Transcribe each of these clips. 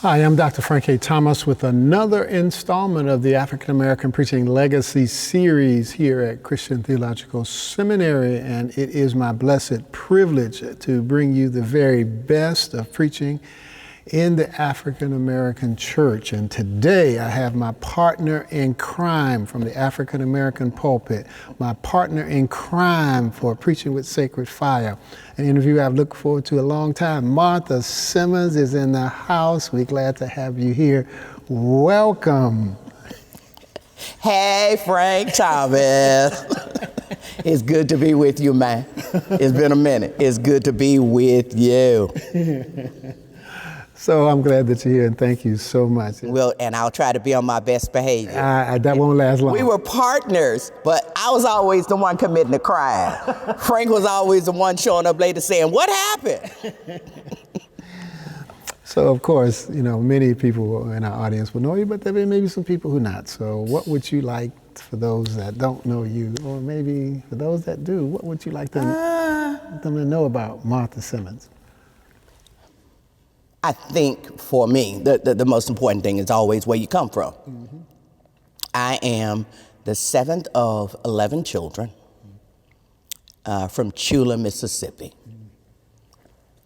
Hi, I'm Dr. Frank A. Thomas with another installment of the African American Preaching Legacy series here at Christian Theological Seminary, and it is my blessed privilege to bring you the very best of preaching in the African American church. And today I have my partner in crime from the African American pulpit, my partner in crime for Preaching with Sacred Fire, an interview I've looked forward to a long time. Martha Simmons is in the house. We're glad to have you here. Welcome. Hey, Frank Thomas. It's good to be with you, man. It's been a minute. It's good to be with you. So I'm glad that you're here, and thank you so much. Well, and I'll try to be on my best behavior. That won't last long. We were partners, but I was always the one committing the crime. Frank was always the one showing up later saying, "What happened?" So, of course, you know, many people in our audience will know you, but there may be some people who not. So what would you like for those that don't know you, or maybe for those that do, what would you like them to know about Martha Simmons? I think for me, the most important thing is always where you come from. Mm-hmm. I am the seventh of 11 children from Chula, Mississippi.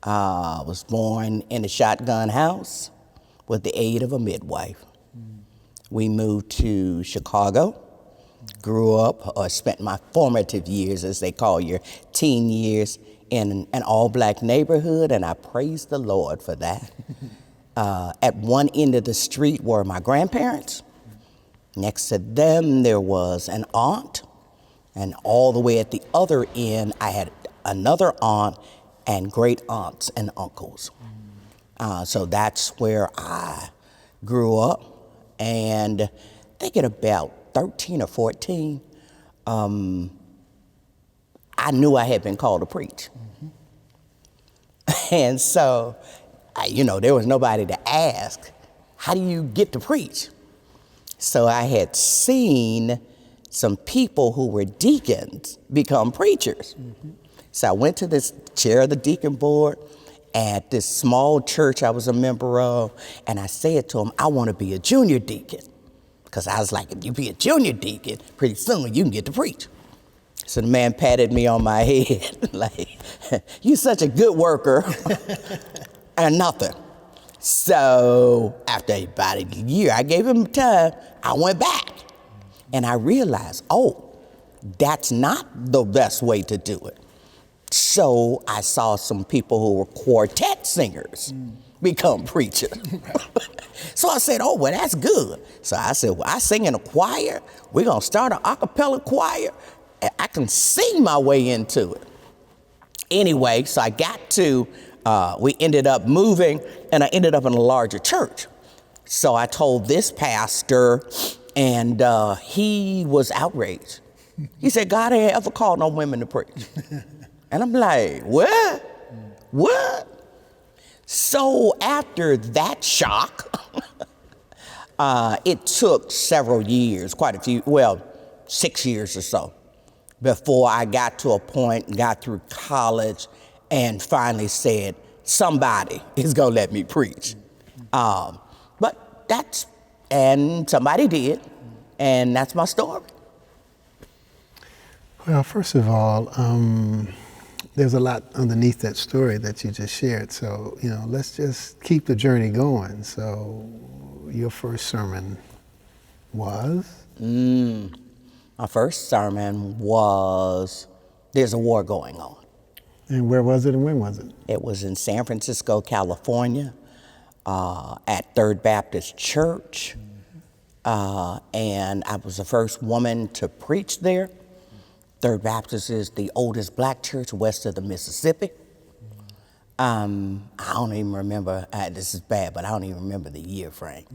I was born in a shotgun house with the aid of a midwife. We moved to Chicago, grew up, or spent my formative years, as they call your teen years, in an all-black neighborhood, and I praise the Lord for that. At one end of the street were my grandparents. Next to them, there was an aunt, and all the way at the other end, I had another aunt and great aunts and uncles. So that's where I grew up, and I think at about 13 or 14, I knew I had been called to preach. And so, there was nobody to ask, how do you get to preach? So I had seen some people who were deacons become preachers. Mm-hmm. So I went to this chair of the deacon board at this small church I was a member of, and I said to them, I want to be a junior deacon. Because I was like, if you be a junior deacon, pretty soon you can get to preach. So the man patted me on my head, like, you're such a good worker, and nothing. So after about a year, I gave him time, I went back, and I realized, that's not the best way to do it. So I saw some people who were quartet singers become preachers. So I said, well, that's good. So I said, I sing in a choir, we're gonna start an a cappella choir, I can sing my way into it. Anyway, so I got to, we ended up moving, and I ended up in a larger church. So I told this pastor, and he was outraged. He said, God ain't ever called no women to preach. And I'm like, what? So after that shock, it took several years, 6 years or so, before I got to a point, got through college, and finally said, somebody is gonna let me preach. And somebody did, and that's my story. Well, first of all, there's a lot underneath that story that you just shared. So, let's just keep the journey going. So your first sermon was? My first sermon was, there's a war going on. And where was it and when was it? It was in San Francisco, California, at Third Baptist Church. And I was the first woman to preach there. Third Baptist is the oldest black church west of the Mississippi. I don't even remember, this is bad, but I don't even remember the year, Frank.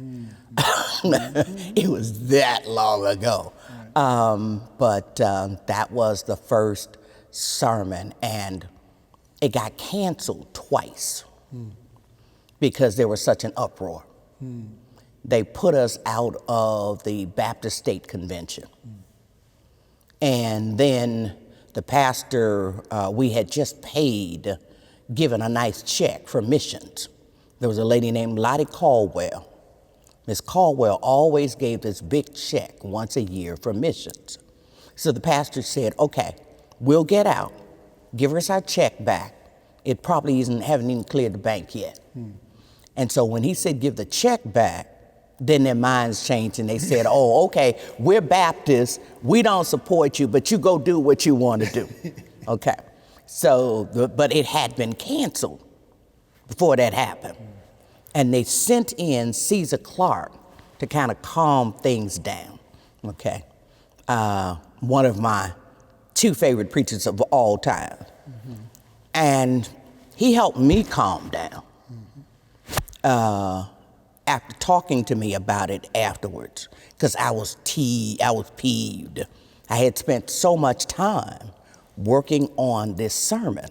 It was that long ago. But that was the first sermon, and it got canceled twice because there was such an uproar. They put us out of the Baptist State Convention. And then the pastor, we had just paid, given a nice check for missions. There was a lady named Lottie Caldwell. Miss Caldwell always gave this big check once a year for missions. So the pastor said, okay, we'll get out, give us our check back. It probably haven't even cleared the bank yet. And so when he said give the check back, then their minds changed and they said, oh, okay, we're Baptists, we don't support you, but you go do what you want to do. Okay, so, but it had been canceled before that happened. And they sent in Caesar Clark to kind of calm things down, okay? One of my two favorite preachers of all time. And he helped me calm down after talking to me about it afterwards, because I was peeved. I had spent so much time working on this sermon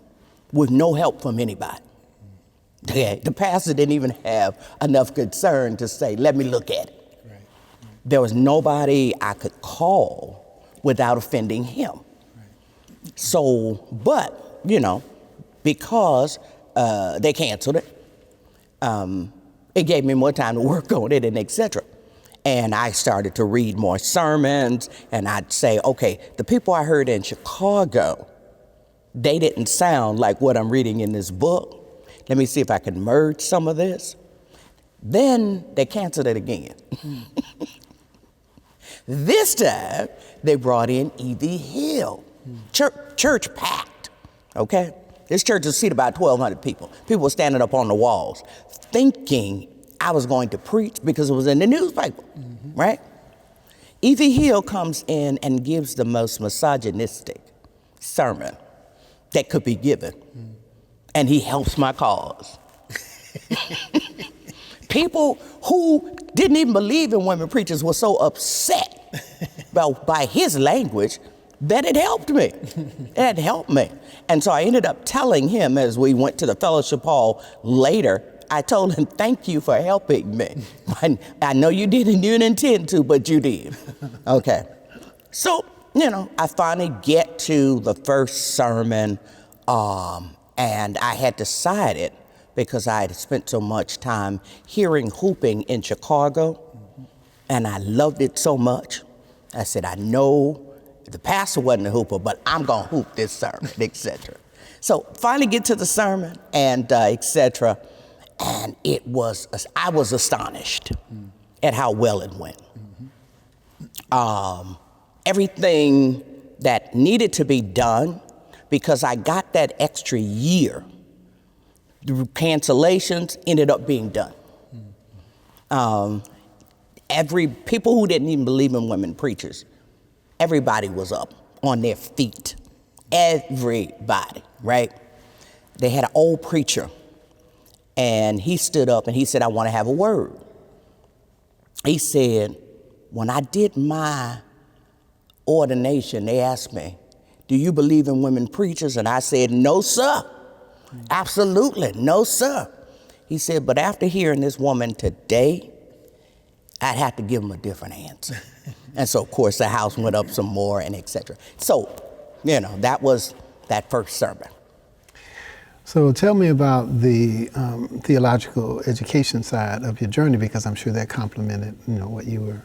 with no help from anybody. Okay, the pastor didn't even have enough concern to say, let me look at it. Right. There was nobody I could call without offending him. Right. So, but, you know, because they canceled it, it gave me more time to work on it and et cetera. And I started to read more sermons, and I'd say, okay, the people I heard in Chicago, they didn't sound like what I'm reading in this book. Let me see if I can merge some of this. Then they canceled it again. This time, they brought in E.V. Hill. Church packed, okay? This church will seat about 1,200 people. People were standing up on the walls thinking I was going to preach because it was in the newspaper, right? E.V. Hill comes in and gives the most misogynistic sermon that could be given. And he helps my cause. People who didn't even believe in women preachers were so upset by his language that it helped me. It helped me. And so I ended up telling him as we went to the fellowship hall later, I told him, thank you for helping me. I know you didn't intend to, but you did. Okay. So, you know, I finally get to the first sermon, and I had decided, because I had spent so much time hearing hooping in Chicago, and I loved it so much, I said, I know the pastor wasn't a hooper, but I'm going to hoop this sermon, et cetera. So finally get to the sermon, and et cetera, and I was astonished at how well it went. Everything that needed to be done, because I got that extra year, the cancellations ended up being done. People who didn't even believe in women preachers, everybody was up on their feet. Everybody, right? They had an old preacher, and he stood up and he said, I want to have a word. He said, when I did my ordination, they asked me, do you believe in women preachers? And I said, no, sir. Absolutely, no, sir. He said, but after hearing this woman today, I'd have to give him a different answer. And so, of course, the house went up some more and et cetera. So, you know, that was that first sermon. So tell me about the theological education side of your journey, because I'm sure that complemented, you know, what you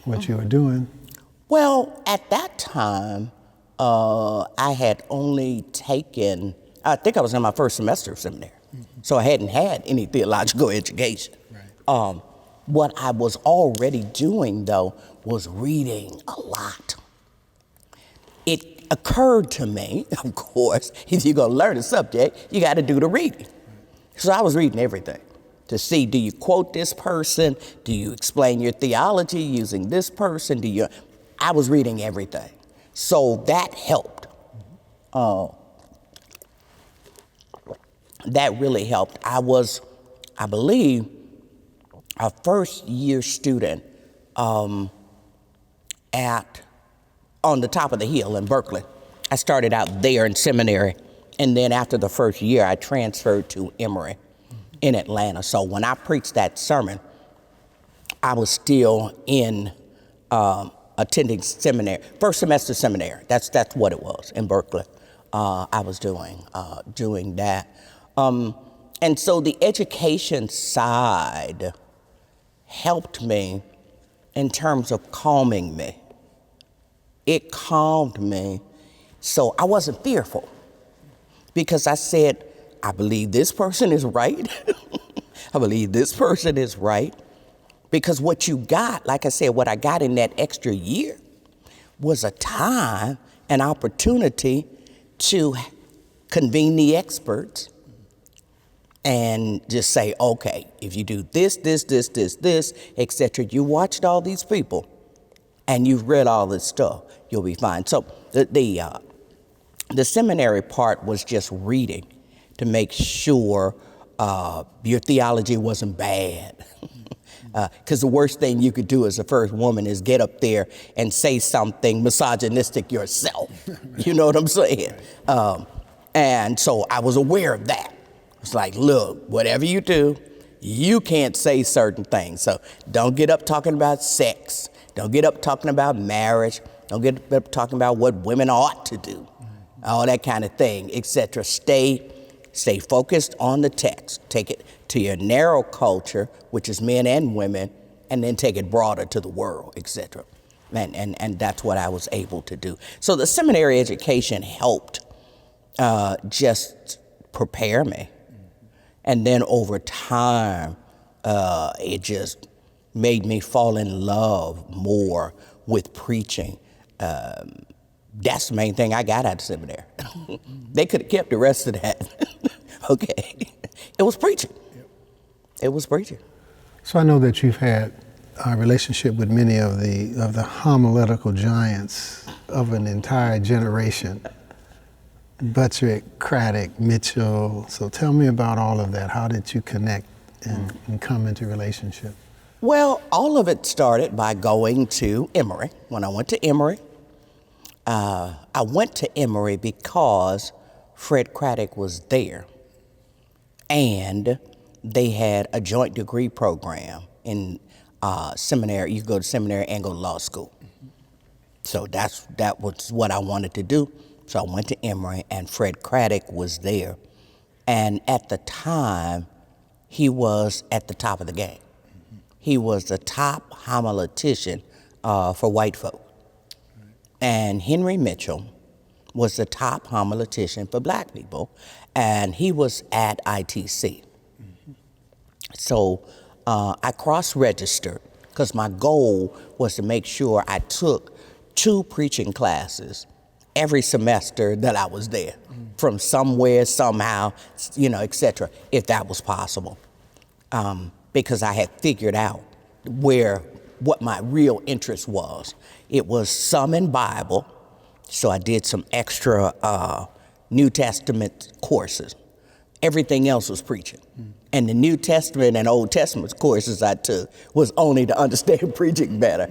were doing. Well, at that time, I had only taken, I think I was in my first semester of seminary, so I hadn't had any theological education. Right. What I was already doing, though, was reading a lot. It occurred to me, of course, if you're going to learn a subject, you got to do the reading. So I was reading everything to see, do you quote this person? Do you explain your theology using this person? I was reading everything. So that helped. That really helped. I was, I believe, a first year student on the top of the hill in Berkeley. I started out there in seminary, and then after the first year, I transferred to Emory in Atlanta. So when I preached that sermon, I was still in attending seminary, first semester seminary. That's what it was in Berkeley. I was doing that. And And so the education side helped me in terms of calming me. It calmed me, so I wasn't fearful, because I said, I believe this person is right. I believe this person is right. Because what you got, like I said, what I got in that extra year was a time, an opportunity to convene the experts and just say, okay, if you do this, etc. You watched all these people and you've read all this stuff, you'll be fine. So the seminary part was just reading to make sure your theology wasn't bad. Because the worst thing you could do as a first woman is get up there and say something misogynistic yourself. You know what I'm saying? And so I was aware of that. It's like, look, whatever you do, you can't say certain things. So don't get up talking about sex. Don't get up talking about marriage. Don't get up talking about what women ought to do. All that kind of thing, etc. Stay focused on the text. Take it to your narrow culture, which is men and women, and then take it broader to the world, etc. And that's what I was able to do. So the seminary education helped just prepare me. And then over time, it just made me fall in love more with preaching. That's the main thing I got out of seminary. They could have kept the rest of that. Okay. It was preaching. It was preaching. So I know that you've had a relationship with many of the homiletical giants of an entire generation. Buttrick, Craddock, Mitchell. So tell me about all of that. How did you connect and come into relationship? Well, all of it started by going to Emory. When I went to Emory, I went to Emory because Fred Craddock was there, and they had a joint degree program in seminary. You could go to seminary and go to law school. So that was what I wanted to do. So I went to Emory, and Fred Craddock was there. And at the time, he was at the top of the game. He was the top homiletician for white folk. And Henry Mitchell was the top homiletician for black people, and he was at ITC. So I cross-registered because my goal was to make sure I took 2 preaching classes every semester that I was there, from somewhere, somehow, etc., if that was possible. Because I had figured out what my real interest was. It was some in Bible, so I did some extra New Testament courses. Everything else was preaching. And the New Testament and Old Testament courses I took was only to understand preaching better,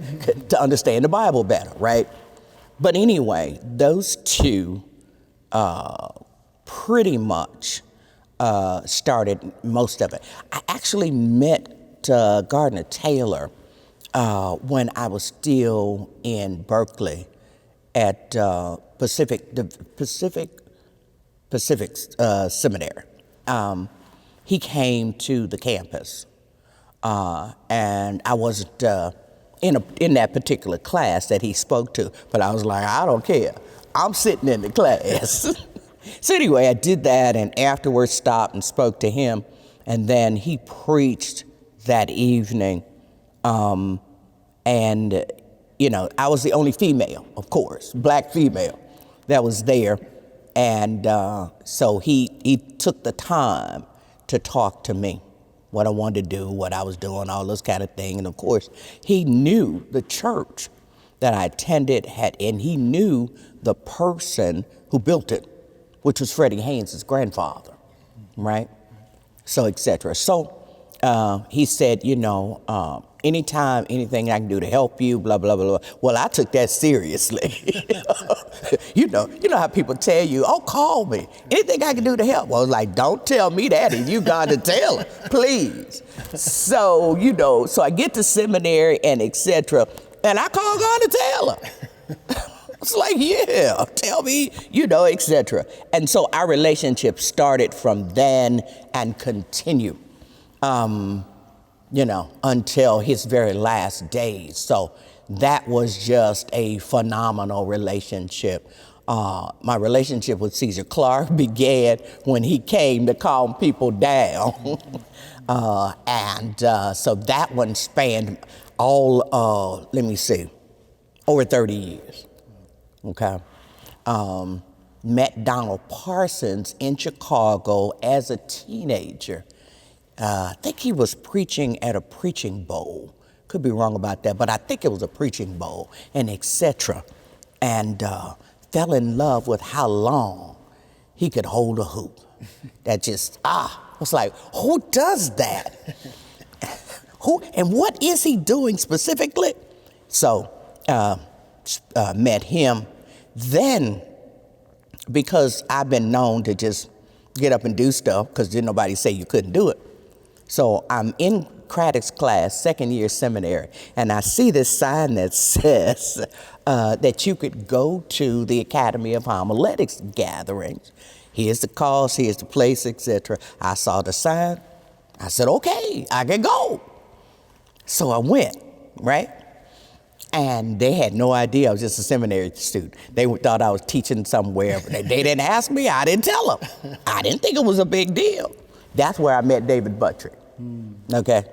to understand the Bible better, right? But anyway, those 2 pretty much started most of it. I actually met Gardner Taylor when I was still in Berkeley at Pacific Seminary. He came to the campus, and I wasn't in that particular class that he spoke to, but I was like, I don't care. I'm sitting in the class. So anyway, I did that, and afterwards stopped and spoke to him, and then he preached that evening, and I was the only female, of course, black female that was there, and so he took the time to talk to me, what I wanted to do, what I was doing, all this kind of thing. And of course, he knew the church that I attended and he knew the person who built it, which was Freddie Haynes' grandfather, right? So, etc. So he said, anytime, anything I can do to help you, blah, blah, blah, blah. Well, I took that seriously. You know how people tell you, oh, call me. Anything I can do to help. Well, I was like, don't tell me that. And you got to tell her, please. So, so I get to seminary and etc. And I call God to tell her. was like, yeah, tell me, you know, etc. And so our relationship started from then and continued, you know, until his very last days. So that was just a phenomenal relationship. My relationship with Caesar Clark began when he came to calm people down. So that one spanned all, over 30 years. Okay. Met Donald Parsons in Chicago as a teenager. I think he was preaching at a preaching bowl. Could be wrong about that, but I think it was a preaching bowl, and etc. And fell in love with how long he could hold a hoop. That just, was like, who does that? Who, and what is he doing specifically? So, met him. Then, because I've been known to just get up and do stuff, because didn't nobody say you couldn't do it. So I'm in Craddock's class, second year seminary, and I see this sign that says that you could go to the Academy of Homiletics gatherings. Here's the cost, here's the place, etc. I saw the sign. I said, okay, I can go. So I went, right? And they had no idea I was just a seminary student. They thought I was teaching somewhere. But they didn't ask me, I didn't tell them. I didn't think it was a big deal. That's where I met David Buttrick, okay?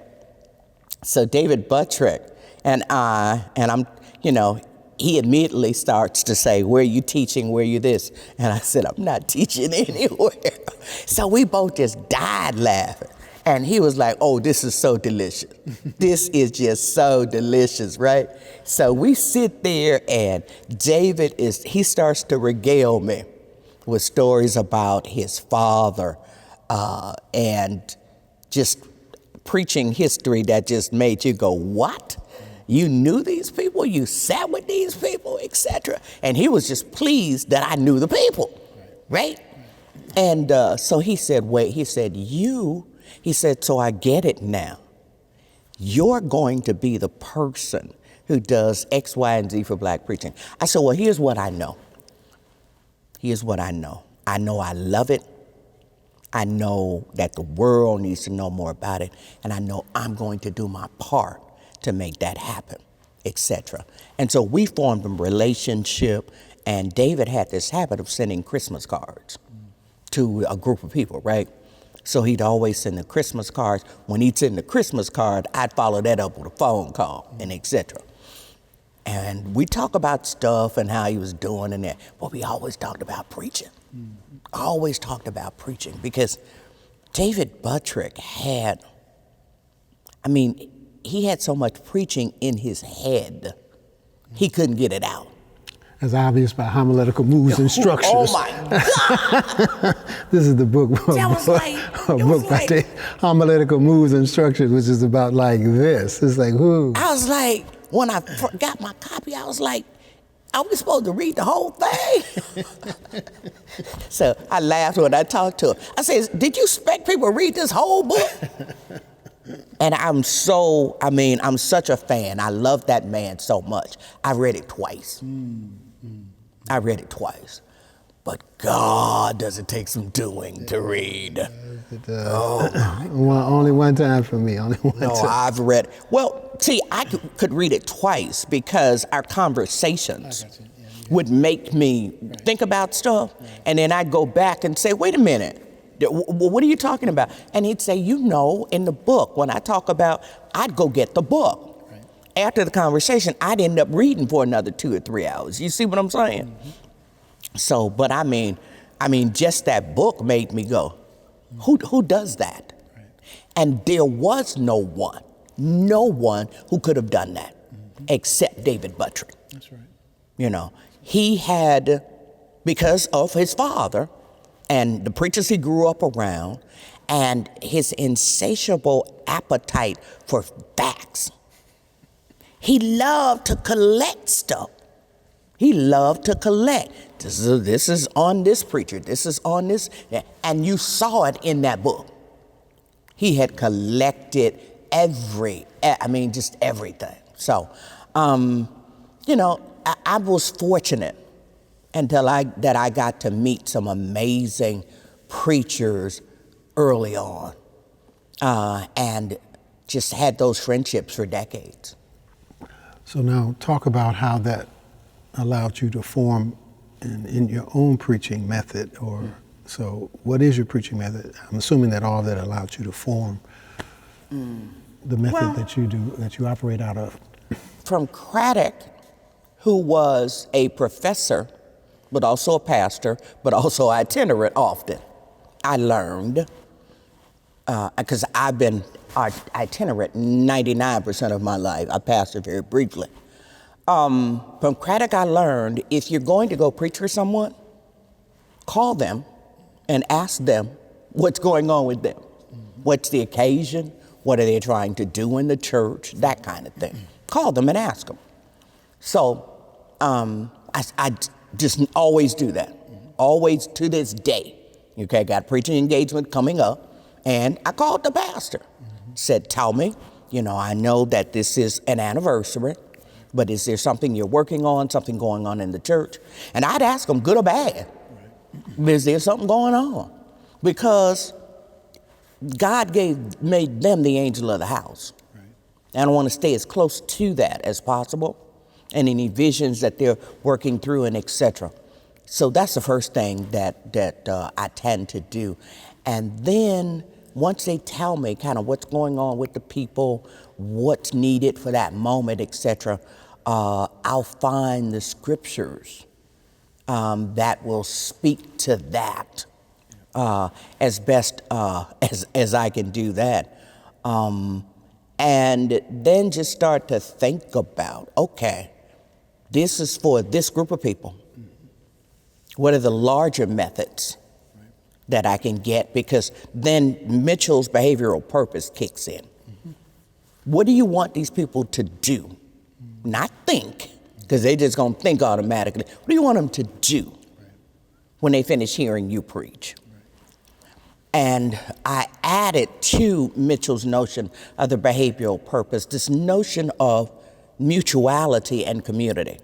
So David Buttrick and I'm, you know, he immediately starts to say, where are you teaching, where are you this? And I said, I'm not teaching anywhere. So we both just died laughing. And he was like, oh, this is so delicious. This is just so delicious, right? So we sit there and David he starts to regale me with stories about his father and just preaching history that just made you go, what? You knew these people? You sat with these people, etc. And he was just pleased that I knew the people, right? And so he said, wait, he said, so I get it now. You're going to be the person who does X, Y, and Z for black preaching. I said, well, here's what I know. Here's what I know. I know I love it. I know that the world needs to know more about it. And I know I'm going to do my part to make that happen, etc. And so we formed a relationship, and David had this habit of sending Christmas cards to a group of people, right? So he'd always send the Christmas cards. When he'd send the Christmas card, I'd follow that up with a phone call and etc. And we talk about stuff and how he was doing and that, but we always talked about preaching. Always talked about preaching because David Buttrick he had so much preaching in his head, he couldn't get it out. As obvious by homiletical moves and structures. Oh my God! This is the book. Homiletical moves and structures, which is about like this. It's like, whoo. I was like, when I got my copy, I was like, are we supposed to read the whole thing? So I laughed when I talked to him. I said, did you expect people to read this whole book? And I'm such a fan. I love that man so much. I read it twice. I read it twice. But God, does it take some doing to read. It does. Only one time for me, only one time. No, I've read, well, see, I could read it twice because our conversations would make me think about stuff. And then I'd go back and say, wait a minute. What are you talking about? And he'd say, you know, in the book, when I talk about, I'd go get the book. Right. After the conversation, I'd end up reading for another 2 or 3 hours. You see what I'm saying? Mm-hmm. So, but I mean, just that book made me go, who does that? Right. And there was no one who could have done that except David Buttrick. That's right. You know, he had, because of his father, and the preachers he grew up around, and his insatiable appetite for facts. He loved to collect stuff. He loved to collect. This is on this preacher. This is on this. And you saw it in that book. He had collected just everything. So, you know, I was fortunate that I got to meet some amazing preachers early on, and just had those friendships for decades. So now talk about how that allowed you to form in your own preaching method, or so what is your preaching method? I'm assuming that all of that allowed you to form the method that you operate out of. From Craddock, who was a professor, but also a pastor, but also itinerant often, I learned, because I've been itinerant 99% of my life. I pastored very briefly. From Craddock, I learned if you're going to go preach for someone, call them and ask them what's going on with them. What's the occasion? What are they trying to do in the church? That kind of thing. Call them and ask them. So I just always do that. Always to this day. Okay, got a preaching engagement coming up, and I called the pastor. Said, tell me, I know that this is an anniversary, but is there something you're working on, something going on in the church? And I'd ask them, good or bad, is there something going on? Because God made them the angel of the house. And I want to stay as close to that as possible, and any visions that they're working through and etc. So that's the first thing that I tend to do. And then once they tell me kind of what's going on with the people, what's needed for that moment, etc., I'll find the scriptures that will speak to that as best as I can do that. And then just start to think about, okay, this is for this group of people. What are the larger methods that I can get? Because then Mitchell's behavioral purpose kicks in. What do you want these people to do? Not think, because they're just going to think automatically. What do you want them to do when they finish hearing you preach? And I added to Mitchell's notion of the behavioral purpose, this notion of mutuality and community.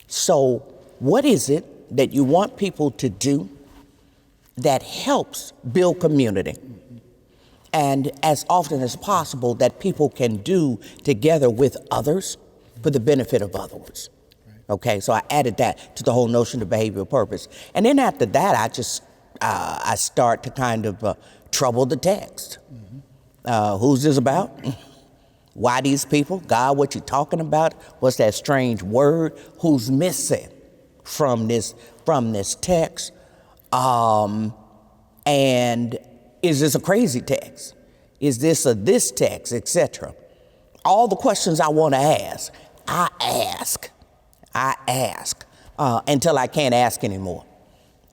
So what is it that you want people to do that helps build community? And as often as possible that people can do together with others for the benefit of others. Okay, so I added that to the whole notion of behavioral purpose. And then after that, I start to kind of trouble the text. Who's this about? Why these people? God, what you talking about? What's that strange word? Who's missing from this text? And is this a crazy text? Is this this text, etc.? All the questions I want to ask, I ask until I can't ask anymore.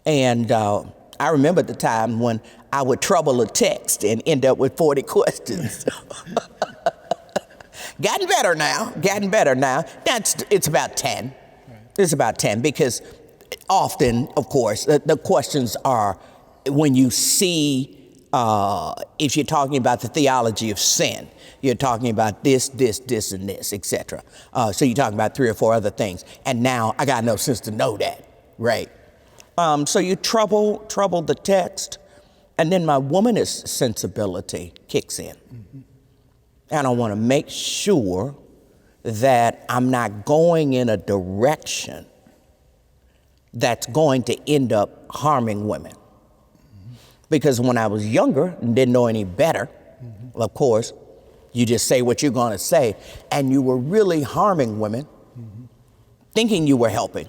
And I remember the time when I would trouble a text and end up with 40 questions. Gotten better now. It's about 10. It's about 10 because often, of course, the questions are when you see, if you're talking about the theology of sin, you're talking about this, and this, etc. So you're talking about 3 or 4 other things. And now I got no sense to know that, right? So you trouble the text, and then my womanist sensibility kicks in. And I want to make sure that I'm not going in a direction that's going to end up harming women. Because when I was younger and didn't know any better, of course, you just say what you're going to say, and you were really harming women, thinking you were helping,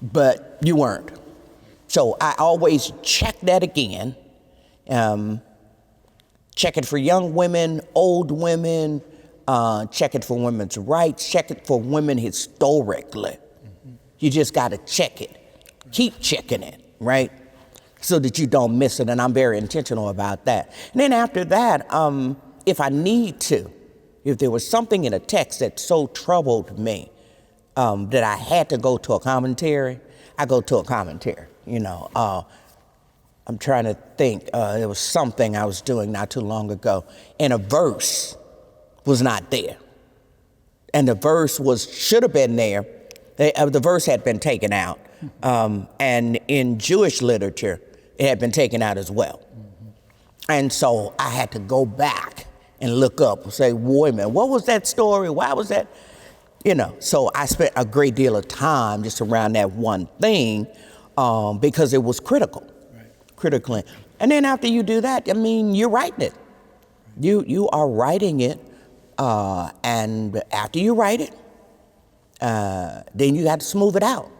but you weren't. So I always check that again. Check it for young women, old women, check it for women's rights, check it for women historically. You just got to check it. Keep checking it, right? So that you don't miss it, and I'm very intentional about that. And then after that, if I need to, if there was something in a text that so troubled me that I had to go to a commentary, I go to a commentary, I'm trying to think, there was something I was doing not too long ago, and a verse was not there. and the verse should have been there. The verse had been taken out, and in Jewish literature, it had been taken out as well. And so I had to go back and look up and say, wait a minute, what was that story? Why was that? So I spent a great deal of time just around that one thing because it was critical. Critically. And then after you do that, you're writing it. You are writing it, and after you write it, then you got to smooth it out.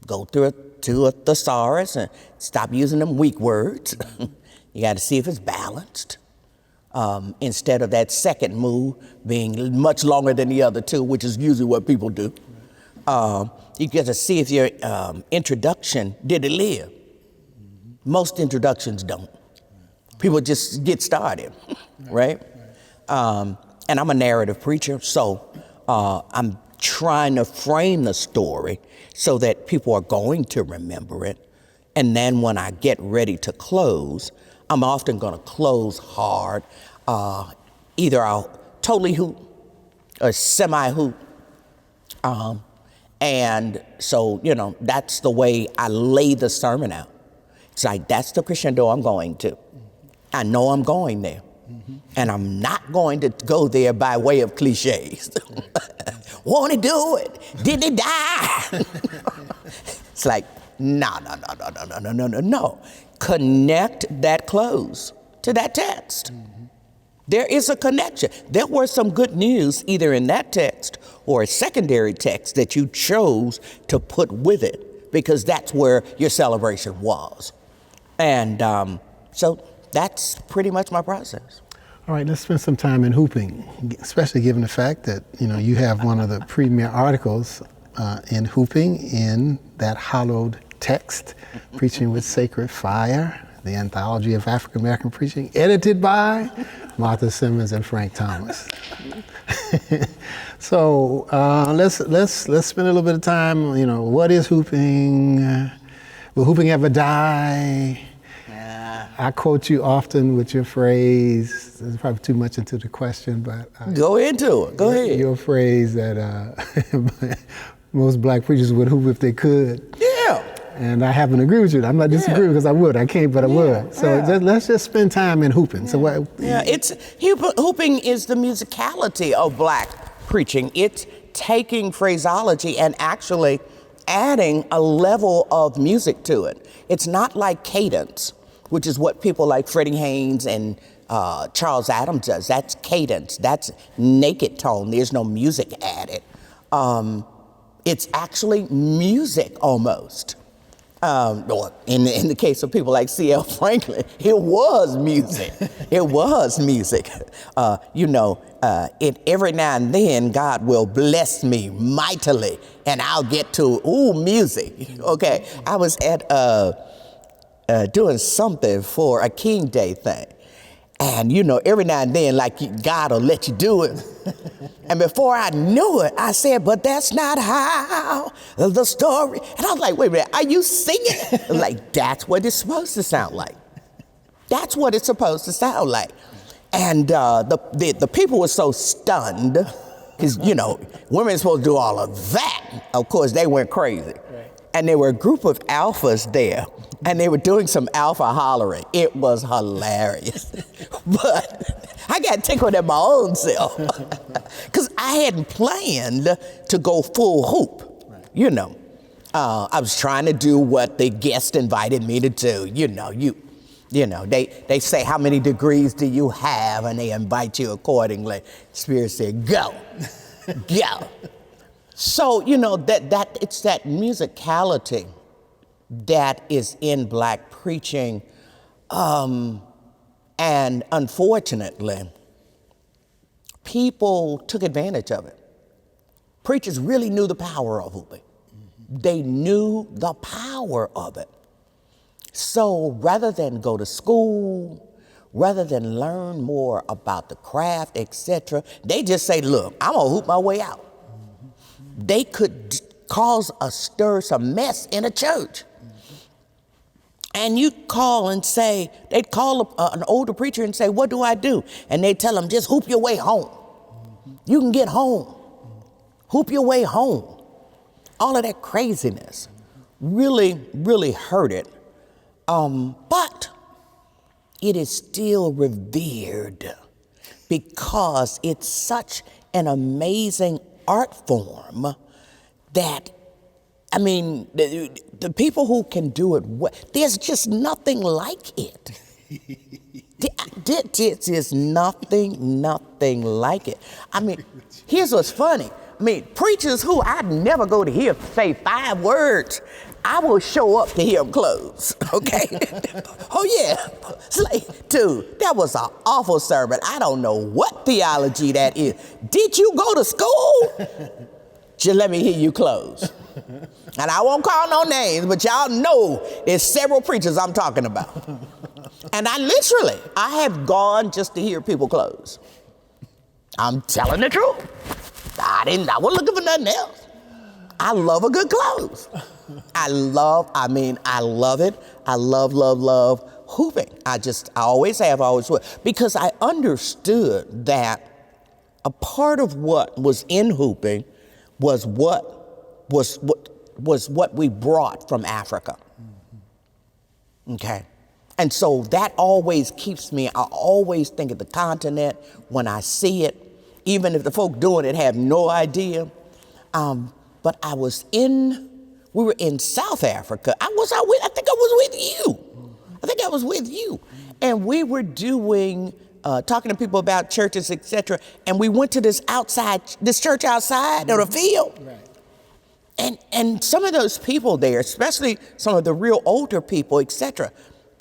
Go through it to a thesaurus and stop using them weak words. You got to see if it's balanced. Instead of that second move being much longer than the other two, which is usually what people do. You get to see if your introduction, did it live? Most introductions don't. People just get started, right? And I'm a narrative preacher, so I'm trying to frame the story so that people are going to remember it. And then when I get ready to close, I'm often going to close hard. Either I'll totally hoop or semi-hoop. And so, that's the way I lay the sermon out. It's like, that's the crescendo I'm going to. I know I'm going there. And I'm not going to go there by way of cliches. Want to do it? Did he die? It's like, no. Connect that close to that text. There is a connection. There was some good news either in that text or a secondary text that you chose to put with it because that's where your celebration was. And so that's pretty much my process. All right, let's spend some time in hooping, especially given the fact that, you have one of the premier articles in hooping in that hallowed text, Preaching with Sacred Fire, the Anthology of African American Preaching, edited by Martha Simmons and Frank Thomas. So let's spend a little bit of time, what is hooping? Will hooping ever die? I quote you often with your phrase, it's probably too much into the question, but... Go into it, go ahead. Your phrase that most black preachers would hoop if they could. Yeah. And I happen to agree with you. I'm not disagreeing because I would. I can't, but I would. So let's just spend time in hooping. So what? Yeah, hooping is the musicality of black preaching. It's taking phraseology and actually adding a level of music to it. It's not like cadence, which is what people like Freddie Haynes and Charles Adams does. That's cadence. That's naked tone. There's no music added. It's actually music almost. In the case of people like C.L. Franklin, it was music. It was music. Every now and then, God will bless me mightily, and I'll get to, music. Okay, I was at doing something for a King Day thing. And, every now and then, like, God will let you do it. And before I knew it, I said, but that's not how the story. And I was like, wait a minute, are you singing? Like, that's what it's supposed to sound like. That's what it's supposed to sound like. And the people were so stunned, because, women are supposed to do all of that. Of course, they went crazy. And there were a group of alphas there, and they were doing some alpha hollering. It was hilarious. But I got tickled at my own self, because I hadn't planned to go full hoop, I was trying to do what the guest invited me to do. They say, how many degrees do you have? And they invite you accordingly. Spirit said, go, go. So, that it's that musicality that is in black preaching. And unfortunately, people took advantage of it. Preachers really knew the power of hooping. They knew the power of it. So rather than go to school, rather than learn more about the craft, etc., they just say, look, I'm gonna hoop my way out. They could cause a stir, some mess in a church. And you'd call and say, they'd call an older preacher and say, what do I do? And they'd tell them, just hoop your way home. You can get home. hoop your way home. All of that craziness really, really hurt it. But it is still revered because it's such an amazing art form that, I mean, the people who can do it well, there's just nothing like it. There's just nothing like it. I mean, here's what's funny. I mean, preachers who I'd never go to hear say 5 words, I will show up to hear them close, okay? Oh yeah, it's like, dude, that was an awful sermon. I don't know what theology that is. Did you go to school? Just let me hear you close. And I won't call no names, but y'all know there's several preachers I'm talking about. And I have gone just to hear people close. I'm telling the truth. I wasn't looking for nothing else. I love a good close. I love it. I love hooping. I always have, always will. Because I understood that a part of what was in hooping was what we brought from Africa. Okay. And so that always keeps me, I always think of the continent when I see it, even if the folk doing it have no idea. But we were in South Africa. I think I was with you. And we were doing, talking to people about churches, etc. And we went to this church outside on a field. Right. And some of those people there, especially some of the real older people, etc.,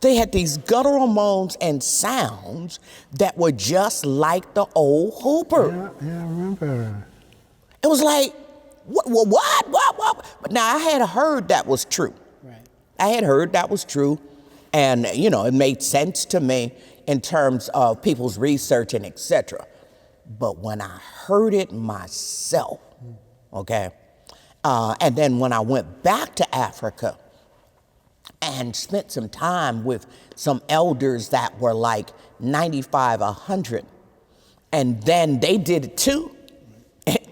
they had these guttural moans and sounds that were just like the old hooper. Yeah, I remember. It was like, what? But now I had heard that was true. Right. I had heard that was true. And, it made sense to me in terms of people's research and et cetera. But when I heard it myself, okay, and then when I went back to Africa and spent some time with some elders that were like 95, 100, and then they did it too,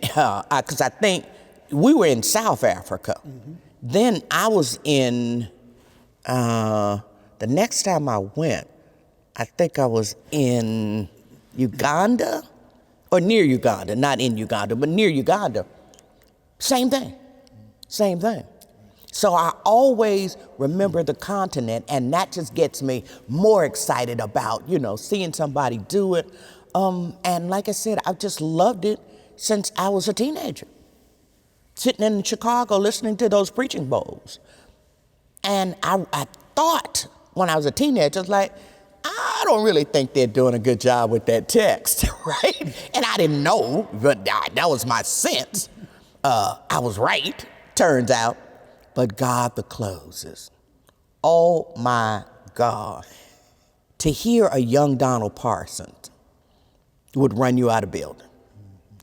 because I think we were in South Africa. Mm-hmm. Then I was in, the next time I went, I think I was in Uganda, or near Uganda, not in Uganda, but near Uganda. Same thing. So I always remember the continent, and that just gets me more excited about, seeing somebody do it. And like I said, I've just loved it since I was a teenager. Sitting in Chicago listening to those preaching bowls. And I thought when I was a teenager, I was like, I don't really think they're doing a good job with that text, right? And I didn't know, but that was my sense. I was right, turns out. But God, the closes. Oh my God. To hear a young Donald Parsons would run you out of the building.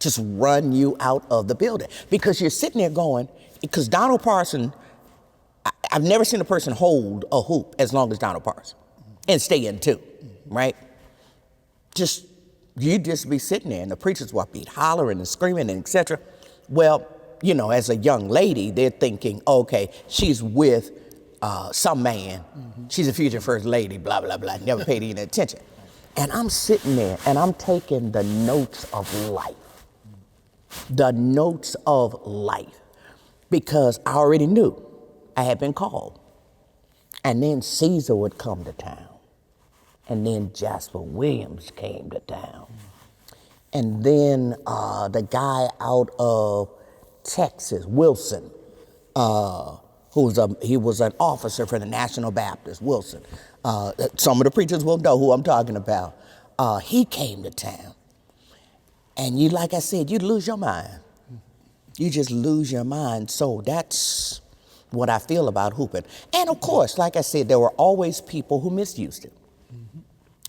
Just run you out of the building. Because you're sitting there going, because Donald Parsons, I've never seen a person hold a hoop as long as Donald Parsons and stay in too, right? You'd just be sitting there and the preachers would be hollering and screaming and et cetera. Well, as a young lady, they're thinking, okay, she's with some man. Mm-hmm. She's a future first lady, blah, blah, blah. Never paid any attention. And I'm sitting there and I'm taking the notes of life. The notes of life. Because I already knew I had been called. And then Caesar would come to town. And then Jasper Williams came to town. And then the guy out of Texas, Wilson, he was an officer for the National Baptist, Wilson. Some of the preachers will know who I'm talking about. He came to town. And like I said, you'd lose your mind. You just lose your mind. So that's what I feel about hooping. And of course, like I said, there were always people who misused it. Mm-hmm.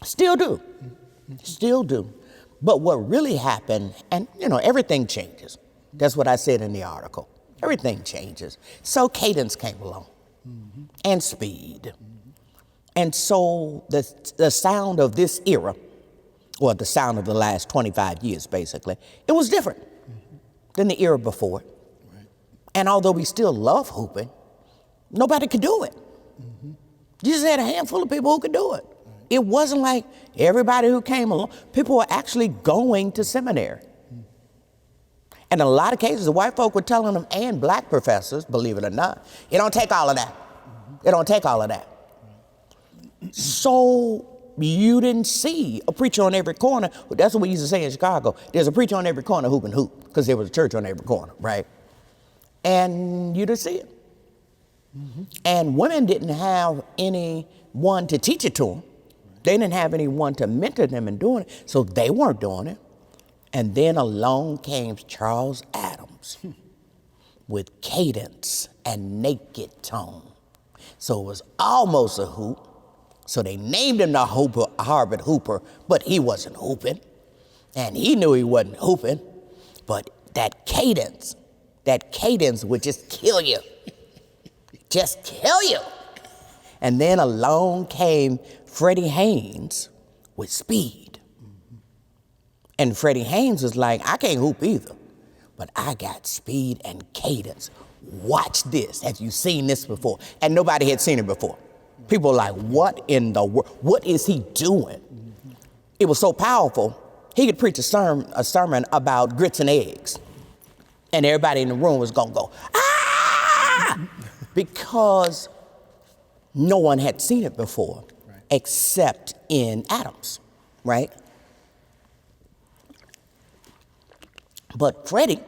Still do. But what really happened, and everything changes. That's what I said in the article. Everything changes. So cadence came along, mm-hmm. and speed. Mm-hmm. And so the sound of this era, or the sound of the last 25 years, basically, it was different. Mm-hmm. than the era before. Right. And although we still love hooping, nobody could do it. Mm-hmm. You just had a handful of people who could do it. Right. It wasn't like everybody who came along. People were actually going to seminary. Mm. And in a lot of cases, the white folk were telling them, and black professors, believe it or not, it don't take all of that. Mm-hmm. It don't take all of that. Right. So you didn't see a preacher on every corner. That's what we used to say in Chicago. There's a preacher on every corner hooping hoop, because there was a church on every corner, right? And you didn't see it. Mm-hmm. And women didn't have anyone to teach it to them. They didn't have anyone to mentor them in doing it, so they weren't doing it. And then along came Charles Adams with cadence and naked tone. So it was almost a hoop. So they named him the Harvard Hooper, but he wasn't hooping. And he knew he wasn't hooping. But that cadence would just kill you. Just kill you. And then along came Freddie Haynes with speed. And Freddie Haynes was like, I can't hoop either, but I got speed and cadence. Watch this. Have you seen this before? And nobody had seen it before. People were like, what in the world? What is he doing? Mm-hmm. It was so powerful, he could preach a sermon about grits and eggs. And everybody in the room was going to go, ah! Because no one had seen it before, right, except in Adams, right? But Freddie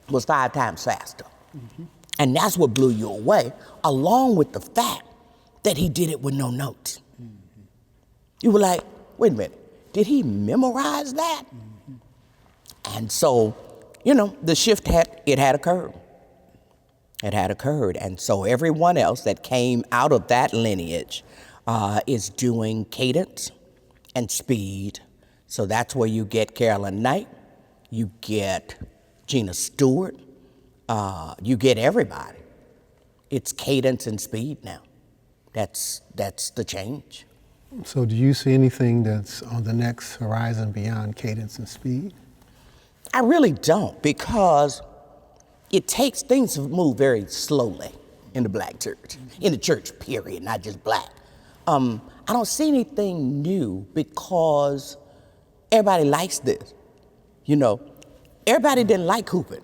was 5 times faster. Mm-hmm. And that's what blew you away, along with the fact that he did it with no notes. Mm-hmm. You were like, wait a minute, did he memorize that? Mm-hmm. And so, the shift had occurred. It had occurred. And so everyone else that came out of that lineage is doing cadence and speed. So that's where you get Carolyn Knight, you get Gina Stewart, you get everybody. It's cadence and speed now. That's the change. So do you see anything that's on the next horizon beyond cadence and speed? I really don't, because it takes things to move very slowly in the black church, in the church period, not just black. I don't see anything new because everybody likes this. Everybody didn't like hooping.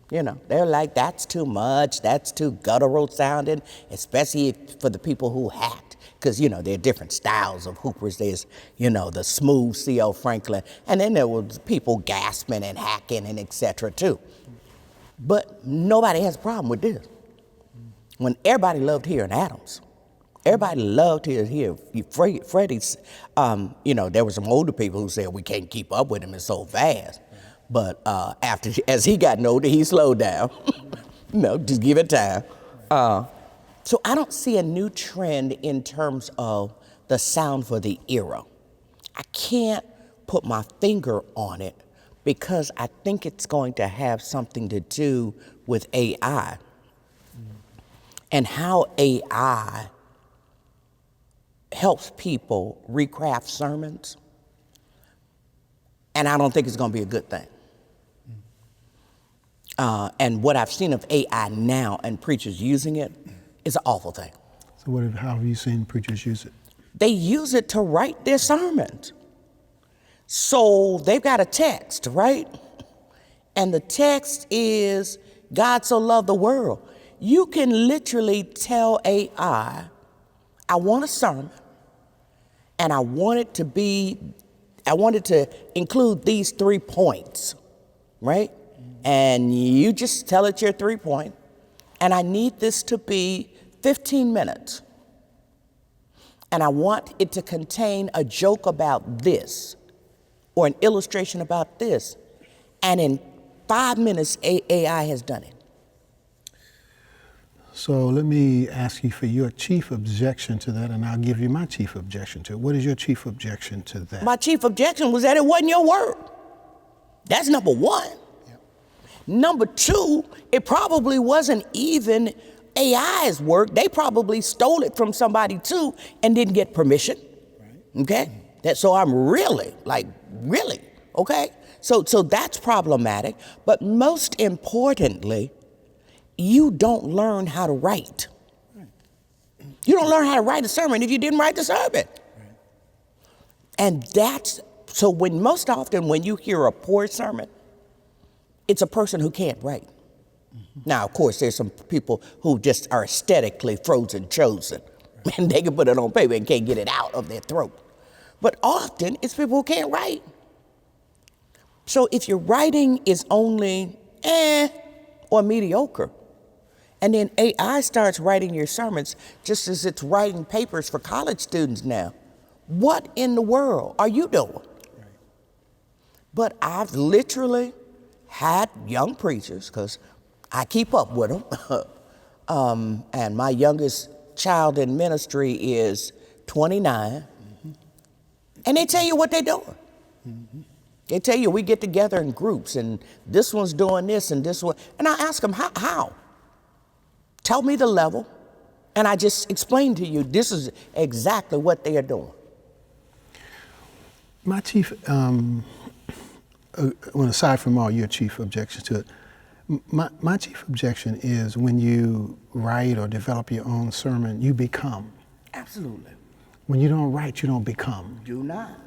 They're like, that's too much, that's too guttural sounding, especially for the people who hacked. Because, there are different styles of hoopers. There's, the smooth C.L. Franklin, and then there was people gasping and hacking and et cetera too. But nobody has a problem with this. When everybody loved hearing Adams, everybody loved to hear Freddie's, there were some older people who said we can't keep up with him, it's so fast. But as he got older, he slowed down. Just give it time. So I don't see a new trend in terms of the sound for the era. I can't put my finger on it because I think it's going to have something to do with AI and how AI helps people recraft sermons. And I don't think it's going to be a good thing. And what I've seen of AI now and preachers using it is an awful thing. So how have you seen preachers use it? They use it to write their sermons. So they've got a text, right? And the text is, God so loved the world. You can literally tell AI, I want a sermon, and I want it to include these 3 points, right? And you just tell it your 3 point, and I need this to be 15 minutes. And I want it to contain a joke about this, or an illustration about this. And in 5 minutes, AI has done it. So let me ask you for your chief objection to that, and I'll give you my chief objection to it. What is your chief objection to that? My chief objection was that it wasn't your word. That's number one. Yep. Number two, it probably wasn't even AI's work. They probably stole it from somebody too and didn't get permission. Right. Okay? So I'm really, okay? So that's problematic. But most importantly, you don't learn how to write. You don't learn how to write a sermon if you didn't write the sermon. And so most often when you hear a poor sermon, it's a person who can't write. Now, of course, there's some people who just are aesthetically frozen chosen, and they can put it on paper and can't get it out of their throat. But often it's people who can't write. So if your writing is only or mediocre, and then AI starts writing your sermons just as it's writing papers for college students now, what in the world are you doing? Right. But I've literally had young preachers, because I keep up with them, and my youngest child in ministry is 29, and they tell you what they're doing. They tell you we get together in groups, and this one's doing this and this one, and I ask them, how? Tell me the level, and I just explain to you this is exactly what they are doing. My chief, aside from all your chief objections to it, my chief objection is when you write or develop your own sermon, you become. Absolutely. When you don't write, you don't become. Do not.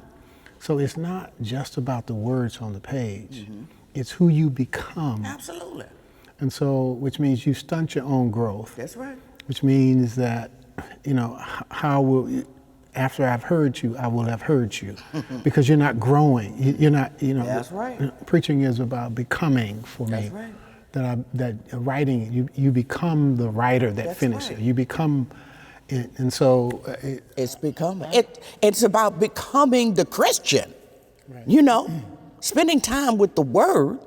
So it's not just about the words on the page. It's who you become. Absolutely. And so, which means you stunt your own growth. That's right. Which means that, after I've heard you, I will have heard you, because you're not growing. You're not, That's right. Preaching is about becoming for me. That's right. That writing, you become the writer that finishes. Right. You become, and so. It's becoming. It's about becoming the Christian. Right. Spending time with the Word,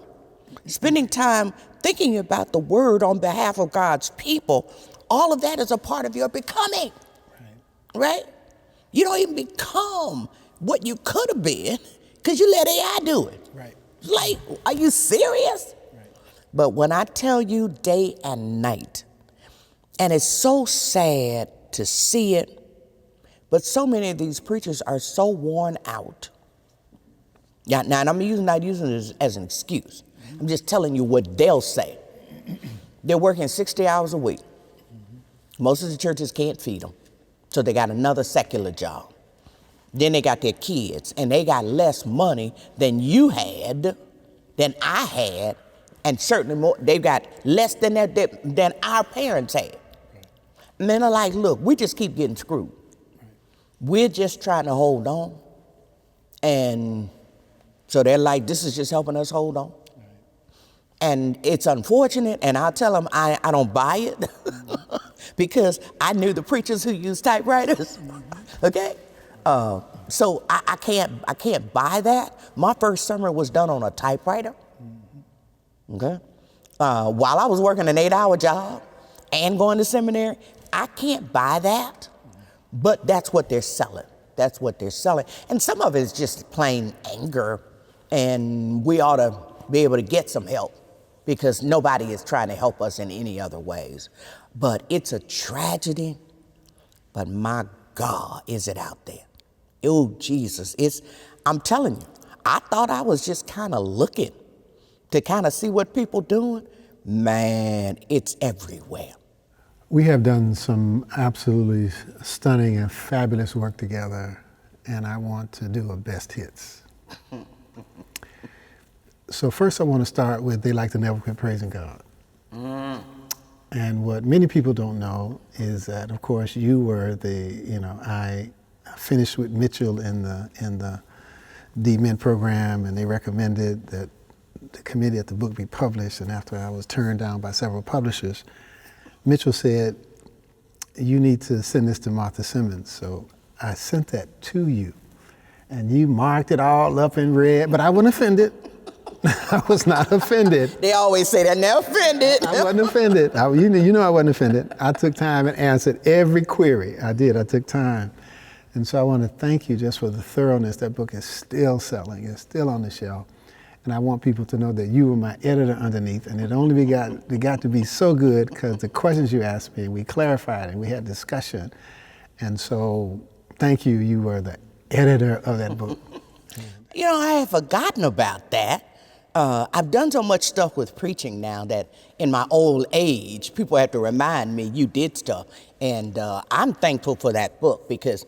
spending time thinking about the Word on behalf of God's people. All of that is a part of your becoming. Right? You don't even become what you could have been because you let AI do it. Right. Like, are you serious? Right. But when I tell you day and night, and it's so sad to see it, but so many of these preachers are so worn out. Now I'm not using this as an excuse. I'm just telling you what they'll say. They're working 60 hours a week. Most of the churches can't feed them. So they got another secular job. Then they got their kids, and they got less money than you had, than I had, and certainly more. They've got less than our parents had. And then they're like, look, we just keep getting screwed. We're just trying to hold on. And so they're like, this is just helping us hold on. And it's unfortunate, and I'll tell them I don't buy it because I knew the preachers who used typewriters, okay? So I can't buy that. My first sermon was done on a typewriter, okay? While I was working an 8-hour job and going to seminary, I can't buy that, but that's what they're selling. That's what they're selling. And some of it is just plain anger, and we ought to be able to get some help, because nobody is trying to help us in any other ways. But it's a tragedy, but my God, is it out there? Oh, Jesus, I'm telling you, I thought I was just kind of looking to kind of see what people doing. Man, it's everywhere. We have done some absolutely stunning and fabulous work together, and I want to do a best hits. So first I want to start with They Like to Never Quit Praising God. And what many people don't know is that, of course, you were I finished with Mitchell in the D-Min program, and they recommended that the committee at the book be published, and after I was turned down by several publishers, Mitchell said, you need to send this to Martha Simmons. So I sent that to you, and you marked it all up in red, but I wasn't offended. I was not offended. They always say that, they're offended. I wasn't offended. You know I wasn't offended. I took time and answered every query. I did. I took time. And so I want to thank you just for the thoroughness. That book is still selling. It's still on the shelf. And I want people to know that you were my editor underneath, and it got to be so good because the questions you asked me, we clarified and we had discussion. And so thank you. You were the editor of that book. You know, I had forgotten about that. I've done so much stuff with preaching now that in my old age, people have to remind me you did stuff. And I'm thankful for that book because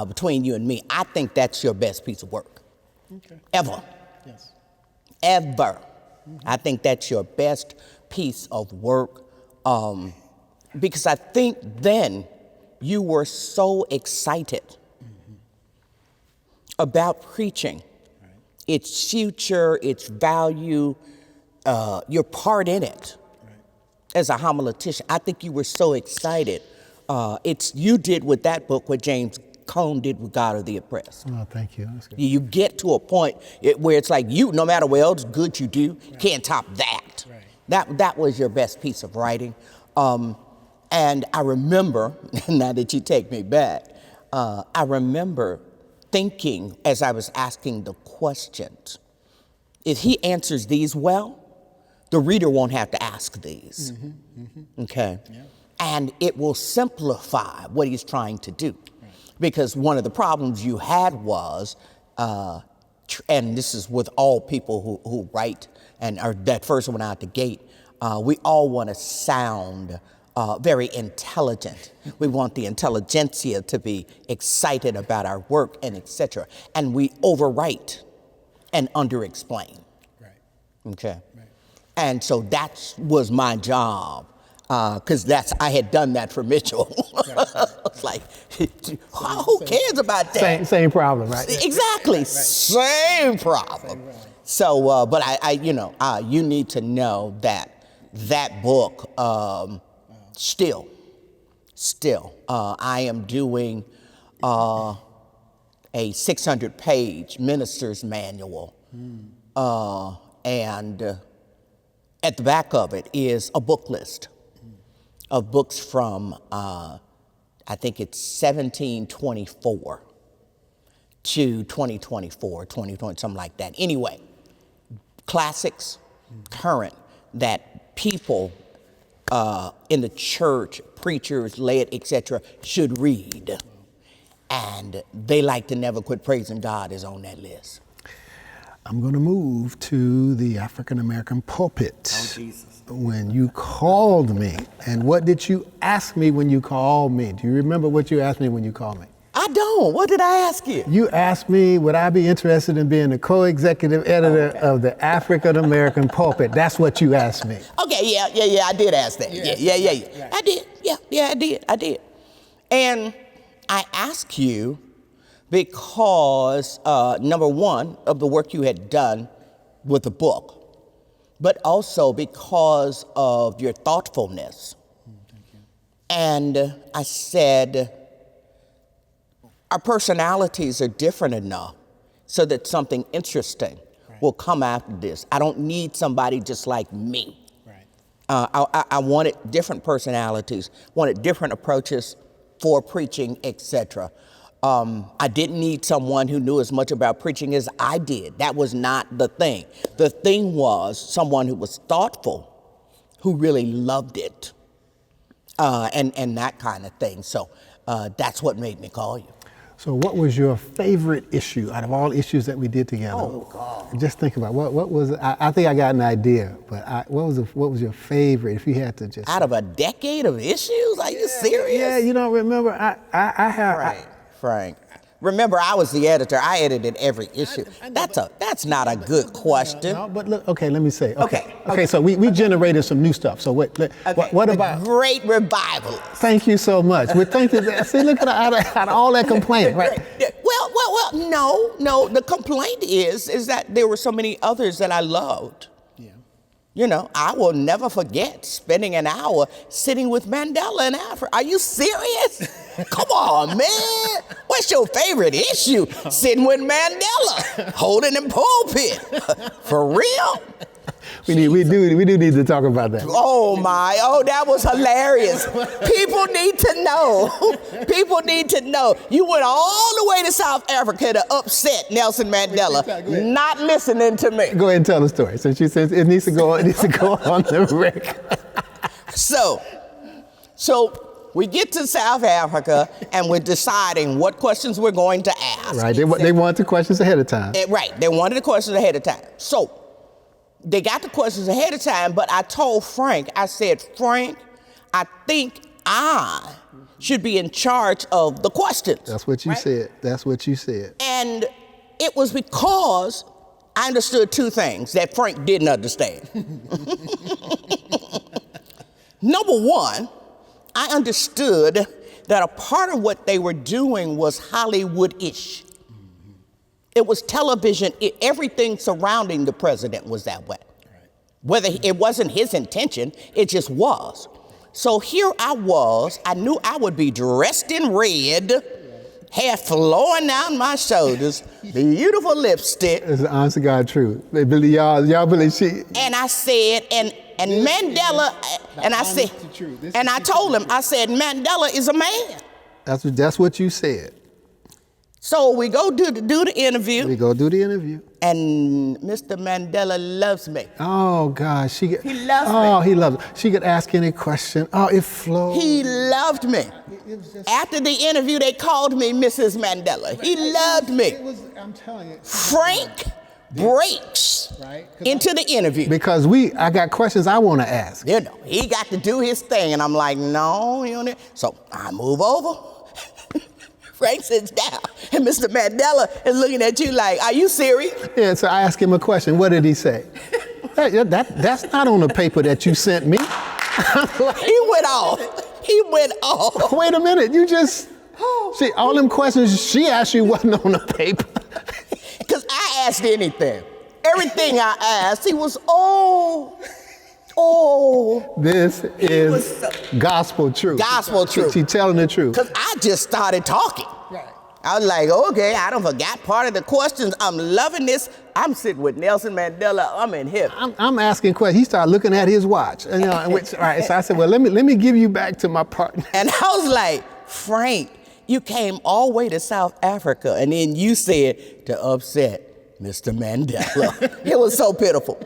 between you and me, I think that's your best piece of work. Okay. Ever. Yes. Ever. I think that's your best piece of work because I think then you were so excited about preaching, its future, its value, your part in it as a homiletician. I think you were so excited. You did with that book what James Cone did with God of the Oppressed. Oh, thank you. That's good. You get to a point where it's like no matter what else good you do, can't top that. Right. That was your best piece of writing. And I remember, now that you take me back, I remember thinking as I was asking the questions, if he answers these well, the reader won't have to ask these. Okay? Yeah. And it will simplify what he's trying to do. Because one of the problems you had was, and this is with all people who write and are that first one out the gate, we all want to sound very intelligent. We want the intelligentsia to be excited about our work and etc. And we overwrite and underexplain. Right. Okay. Right. And so that was my job. Because I had done that for Mitchell. It's like, who cares about that? Same problem, right? Exactly, right. Same problem. So, but you need to know that book, still, I am doing a 600-page minister's manual, and at the back of it is a book list of books from, I think it's 1724 to 2024, 2020, something like that. Anyway, classics, current, that people in the church, preachers, laity, etc., should read. And They Like to Never Quit Praising God is on that list. I'm going to move to the African American pulpit. Oh, Jesus. When you called me, and what did you ask me when you called me? Do you remember what you asked me when you called me? I don't. What did I ask you? You asked me, would I be interested in being the co-executive editor of the African American Pulpit? That's what you asked me. Okay, yeah, I did ask that. Yeah. I did. I did. And I asked you because, number one, of the work you had done with the book, but also because of your thoughtfulness. Thank you. And I said, our personalities are different enough so that something interesting will come after this. I don't need somebody just like me. Right. I wanted different personalities, wanted different approaches for preaching, etc. I didn't need someone who knew as much about preaching as I did. That was not the thing. The thing was someone who was thoughtful, who really loved it, and that kind of thing. So that's what made me call you. So what was your favorite issue out of all issues that we did together? Oh, God. Just think about what was it? I think I got an idea, but what was your favorite if you had to just... Out of a decade of issues? Are you serious? Yeah, you don't remember? I have... Frank. Remember, I was the editor. I edited every issue. That's not a good question. No, but look, okay, let me say. Okay, so we generated some new stuff. So what about... Great revival. Thank you so much. We're thinking that, see, look at out of all that complaining, right? Well, no. The complaint is that there were so many others that I loved. Yeah. You know, I will never forget spending an hour sitting with Mandela in Africa. Are you serious? Come on, man. What's your favorite issue? Sitting with Mandela, holding the pulpit. For real? We do need to talk about that. Oh, that was hilarious. People need to know. People need to know. You went all the way to South Africa to upset Nelson Mandela, not listening to me. Go ahead and tell the story. So she says it needs to go on the record. So we get to South Africa and we're deciding what questions we're going to ask. Right, they want the questions ahead of time. Right, they wanted the questions ahead of time. So they got the questions ahead of time, but I told Frank, I said, Frank, I think I should be in charge of the questions. That's what you said. That's what you said. And it was because I understood two things that Frank didn't understand. Number one, I understood that a part of what they were doing was Hollywood-ish. It was television. Everything surrounding the president was that way. Whether it wasn't his intention, it just was. So here I was. I knew I would be dressed in red, hair flowing down my shoulders, beautiful lipstick. It's the honest to God truth. They believe y'all believe she. And I said, and Mandela, and I said, and I told him, I said, Mandela is a man. That's what you said. So we go do the interview. We go do the interview. And Mr. Mandela loves me. Oh gosh, He loves me. Oh, he loves me. She could ask any question. Oh, it flowed. He loved me. After the interview, they called me Mrs. Mandela. He loved me. I'm telling you. Frank breaks into the interview. Because I got questions I want to ask. You know, he got to do his thing, and I'm like, no, you know. So I move over. Frank sits down, and Mr. Mandela is looking at you like, are you serious? Yeah, so I asked him a question. What did he say? That's not on the paper that you sent me. He went off. He went off. Wait a minute, you just, see, all them questions she asked you wasn't on the paper. Because I asked anything. Everything I asked, he was, oh. This is gospel truth. Gospel truth. She's telling the truth. Because I just started talking. Right. I was like, okay, I don't forgot part of the questions. I'm loving this. I'm sitting with Nelson Mandela. I'm in here. I'm asking questions. He started looking at his watch. And, all right, so I said, well, let me give you back to my partner. And I was like, Frank, you came all the way to South Africa, and then you said to upset Mr. Mandela. It was so pitiful.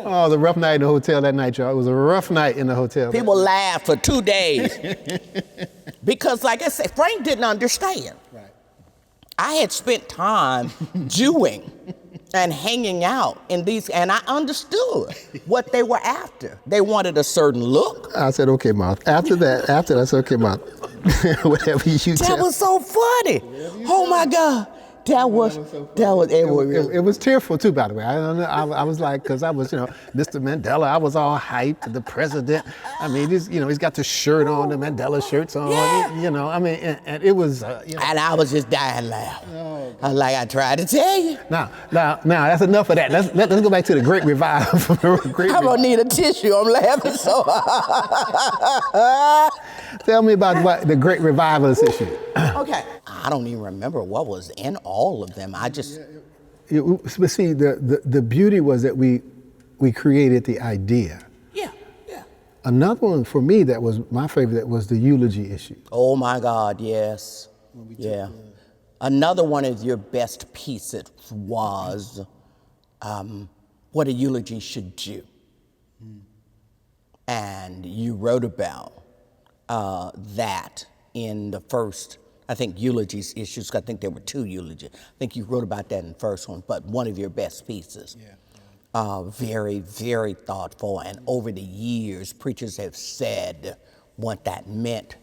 Oh, the rough night in the hotel that night, y'all. It was a rough night in the hotel. People laughed for 2 days. Because, like I said, Frank didn't understand. Right. I had spent time Jewing and hanging out in these, and I understood what they were after. They wanted a certain look. I said, okay, Mom. After that, I said, okay, Mom. Whatever you tell. That was so funny. Oh, my God. That was Emory. It was tearful too, by the way. I was like, because I was, Mr. Mandela. I was all hyped. The president. I mean, he's got the shirt on, the Mandela shirts on. Yeah. I mean, and it was. And I was just dying laughing. Oh, I was like, I tried to tell you. Now, that's enough of that. Let's go back to the Great Revival. I'm gonna need a tissue. I'm laughing so hard. Tell me about the Great Revivalist issue. Okay. I don't even remember what was in all of them. I just... But see, the beauty was that we created the idea. Yeah. Another one for me that was my favorite, that was the eulogy issue. Oh my God, yes. Yeah. Another one of your best pieces was what a eulogy should do. And you wrote about that in the first, I think, eulogies issues. I think there were 2 eulogies. I think you wrote about that in the first one, but one of your best pieces. Yeah. Very, very thoughtful. And over the years, preachers have said what that meant,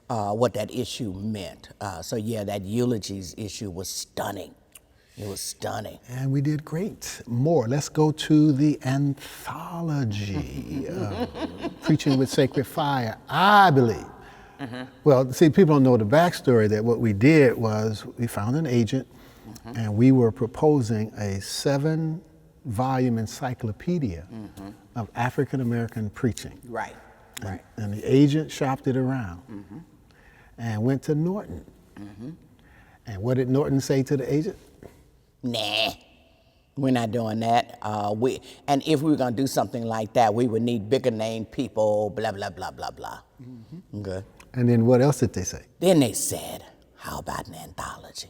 what that issue meant. So yeah, that eulogies issue was stunning. It was stunning. And we did great. More. Let's go to the anthology. Preaching with Sacred Fire, I believe. Mm-hmm. Well, see, people don't know the backstory, that what we did was we found an agent, and we were proposing a 7-volume encyclopedia of African American preaching. Right. And the agent shopped it around and went to Norton. And what did Norton say to the agent? Nah, we're not doing that. And if we were gonna do something like that, we would need bigger name people, blah, blah, blah, blah, blah. Okay. And then what else did they say? Then they said, how about an anthology?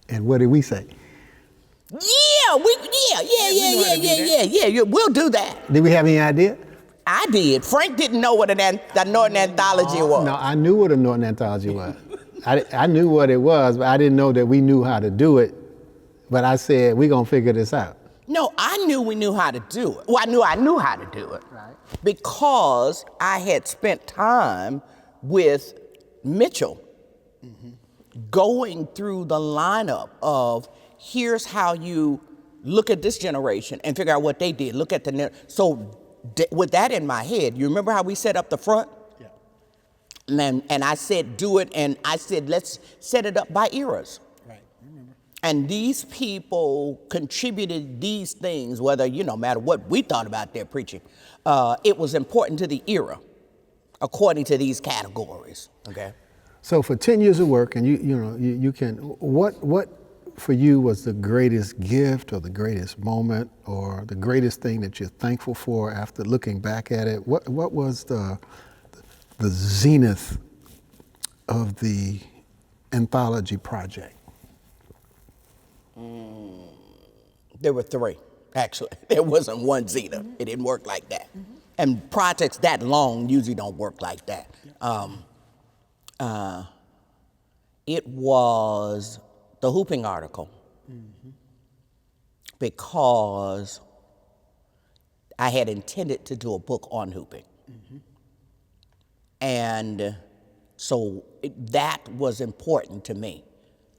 And what did we say? Yeah, we'll do that. Did we have any idea? I did. Frank didn't know what a Norton Anthology was. No, I knew what a Norton Anthology was. I knew what it was, but I didn't know that we knew how to do it. But I said, we're going to figure this out. No, I knew we knew how to do it. Well, I knew how to do it. Right. Because I had spent time with Mitchell going through the lineup of here's how you look at this generation and figure out what they did. Look at with that in my head, you remember how we set up the front? Yeah. And I said, do it, and I said, let's set it up by eras. Right, I remember. And these people contributed these things, whether, no matter what we thought about their preaching, it was important to the era, according to these categories, okay? So for 10 years of work, and you can, what for you was the greatest gift or the greatest moment or the greatest thing that you're thankful for after looking back at it? What was the zenith of the anthology project? There were three, actually. There wasn't one zenith. It didn't work like that. And projects that long usually don't work like that. It was the hooping article, because I had intended to do a book on hooping. And so that was important to me,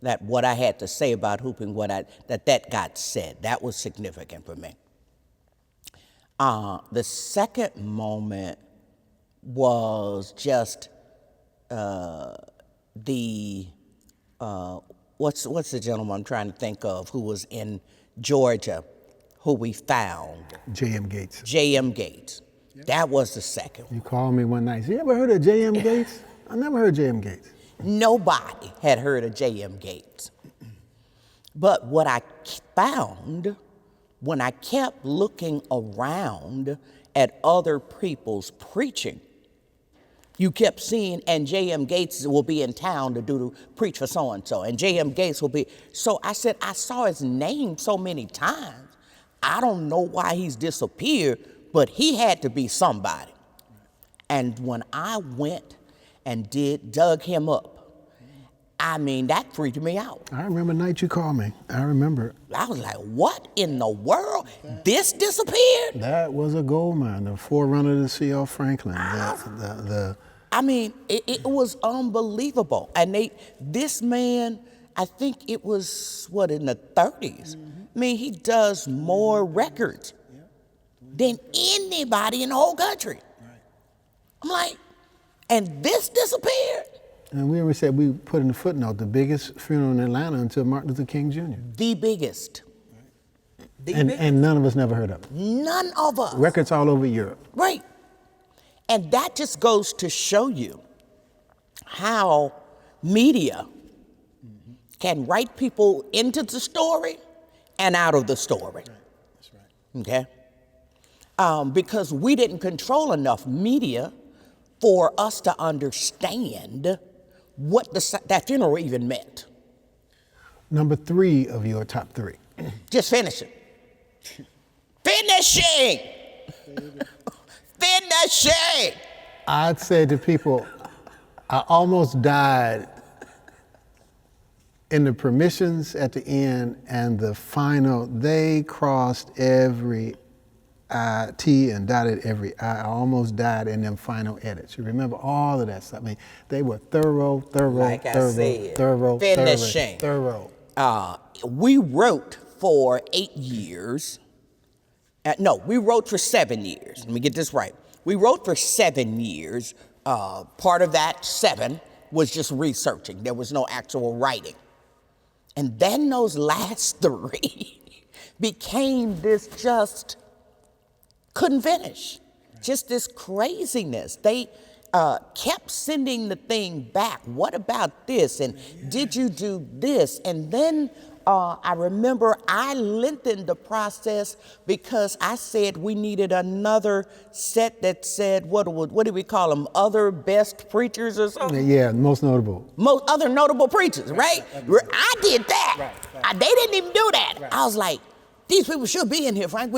that what I had to say about hooping, that got said. That was significant for me. The second moment was just what's the gentleman I'm trying to think of who was in Georgia, who we found? J.M. Gates. J.M. Gates. Yep. That was the second one. You called me one night. You ever heard of J.M. Gates? I never heard J.M. Gates. Nobody had heard of J.M. Gates. But what I found when I kept looking around at other people's preaching, you kept seeing, and J.M. Gates will be in town to preach for so-and-so, and J.M. Gates will be. So I said, I saw his name so many times. I don't know why he's disappeared, but he had to be somebody. And when I went and dug him up, I mean, that freaked me out. I remember the night you called me. I remember. I was like, what in the world? This disappeared? That was a gold mine, the forerunner to C.L. Franklin. I mean, it was unbelievable. And this man, I think it was, in the 30s? I mean, he does more records than anybody in the whole country. I'm like, and this disappeared? And we always said, we put in the footnote, the biggest funeral in Atlanta until Martin Luther King Jr. The biggest. And none of us never heard of it. None of us. Records all over Europe. Right. And that just goes to show you how media can write people into the story and out of the story. Right. That's right. Okay? Because we didn't control enough media for us to understand what that funeral even meant. Number 3 of your top 3. Just finish it. Finishing! Finishing! I'd say to people, I almost died in the permissions at the end and the final. They crossed every T and dotted every I. I almost died in them final edits. You remember all of that stuff. I mean, they were thorough. Finishing. Thorough. We wrote for 8 years. We wrote for 7 years. Let me get this right. We wrote for 7 years. Part of that 7 was just researching. There was no actual writing. And then those last 3 became this just couldn't finish. Just this craziness. They kept sending the thing back. What about this? And did you do this? And then I remember I lengthened the process because I said we needed another set that said, what do we call them? Other best preachers or something? Yeah, most notable. Most other notable preachers, right? I did that. They didn't even do that. I was like, these people should be in here, Frank.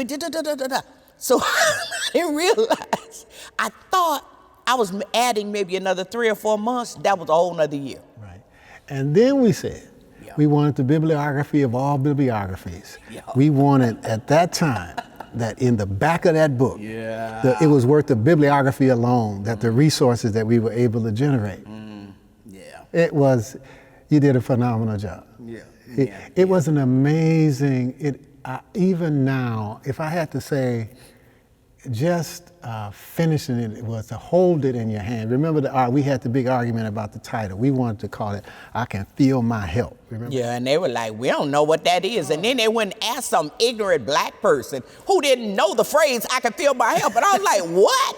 So I didn't realize. I thought I was adding maybe another 3 or 4 months. That was a whole nother year. Right. And then we said, Yeah. we wanted the bibliography of all bibliographies. Yeah. We wanted at that time that in the back of that book, Yeah. it was worth the bibliography alone, that the resources that we were able to generate. Yeah. It was, you did a phenomenal job. Yeah. It was an amazing, even now, if I had to say, just finishing it was to hold it in your hand. Remember, we had the big argument about the title. We wanted to call it, I Can Feel My Help. Remember? Yeah, and they were like, we don't know what that is. And then they went and asked some ignorant black person who didn't know the phrase, I can feel my help. And I was like, what?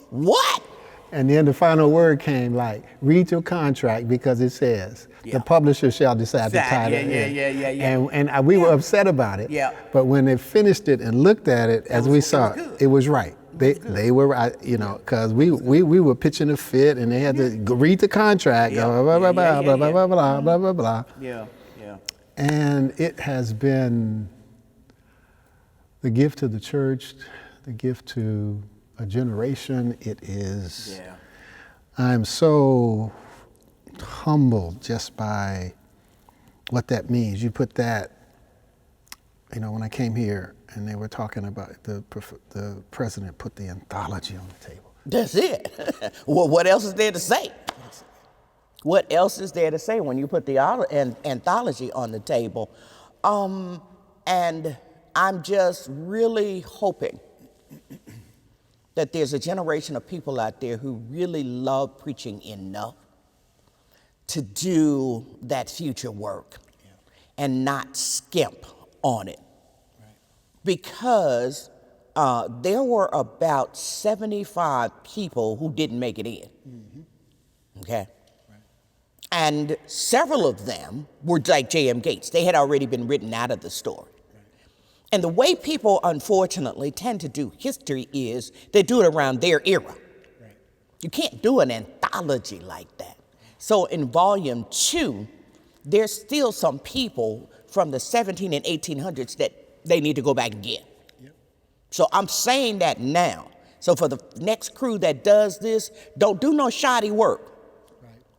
What? And then the final word came like, read your contract because it says, the publisher shall decide the title. Yeah. And we were upset about it. Yeah. But when they finished it and looked at it, as we saw it was right. They were right, because we were pitching a fit and they had to read the contract, blah, blah, blah, blah, blah, blah, blah, blah, blah, blah. Yeah. And it has been the gift to the church, the gift to a generation. It is, I'm so humbled just by what that means. You put that, when I came here and they were talking about the president put the anthology on the table. That's it. Well, what else is there to say? What else is there to say when you put the anthology on the table? And I'm just really hoping that there's a generation of people out there who really love preaching enough to do that future work and not skimp on it. Because there were about 75 people who didn't make it in. Okay? And several of them were like J.M. Gates. They had already been written out of the story. And the way people, unfortunately, tend to do history is they do it around their era. You can't do an anthology like that. So in volume 2, there's still some people from the 17 and 1800s that they need to go back and get. So I'm saying that now. So for the next crew that does this, don't do no shoddy work.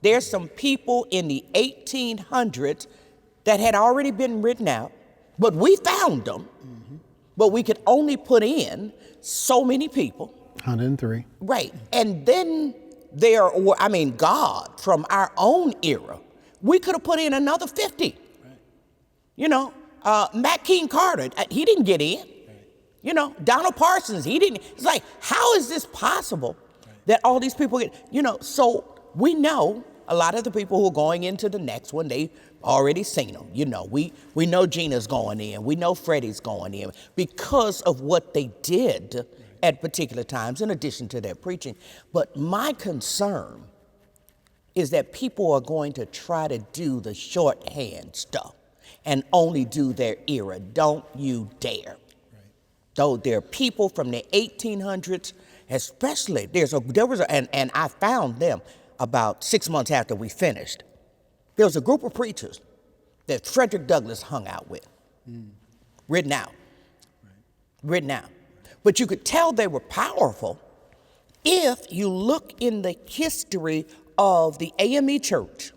There's some people in the 1800s that had already been written out, but we found them, but we could only put in so many people. 103. Right. And then God, from our own era, we could have put in another 50. Matt King Carter, he didn't get in. Donald Parsons, he didn't. It's like, how is this possible that all these people get, so we know a lot of the people who are going into the next one, they've already seen them. We know Gina's going in. We know Freddie's going in because of what they did at particular times, in addition to their preaching. But my concern is that people are going to try to do the shorthand stuff and only do their era. Don't you dare. Though there are people from the 1800s, especially, and I found them about 6 months after we finished. There was a group of preachers that Frederick Douglass hung out with, written out. But you could tell they were powerful if you look in the history of the AME Church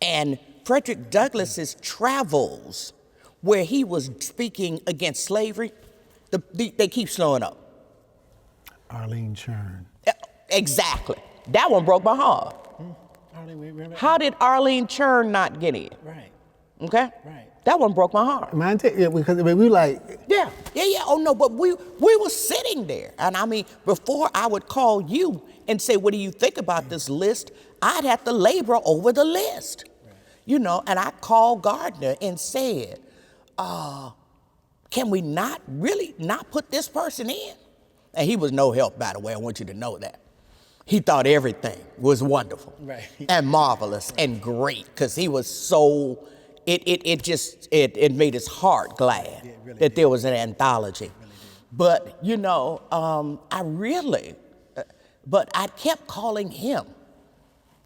and Frederick Douglass's travels where he was speaking against slavery, they keep slowing up. Arlene Chern. Exactly. That one broke my heart. How did Arlene Chern not get in? Right. Okay? Right. That one broke my heart. Because we like... Yeah. Oh, no, but we were sitting there. And I mean, before I would call you and say, what do you think about this list? I'd have to labor over the list. Right. And I called Gardner and said, can we not put this person in? And he was no help, by the way. I want you to know that. He thought everything was wonderful and marvelous and great because he was so, it made his heart glad that there was an anthology. But, but I kept calling him.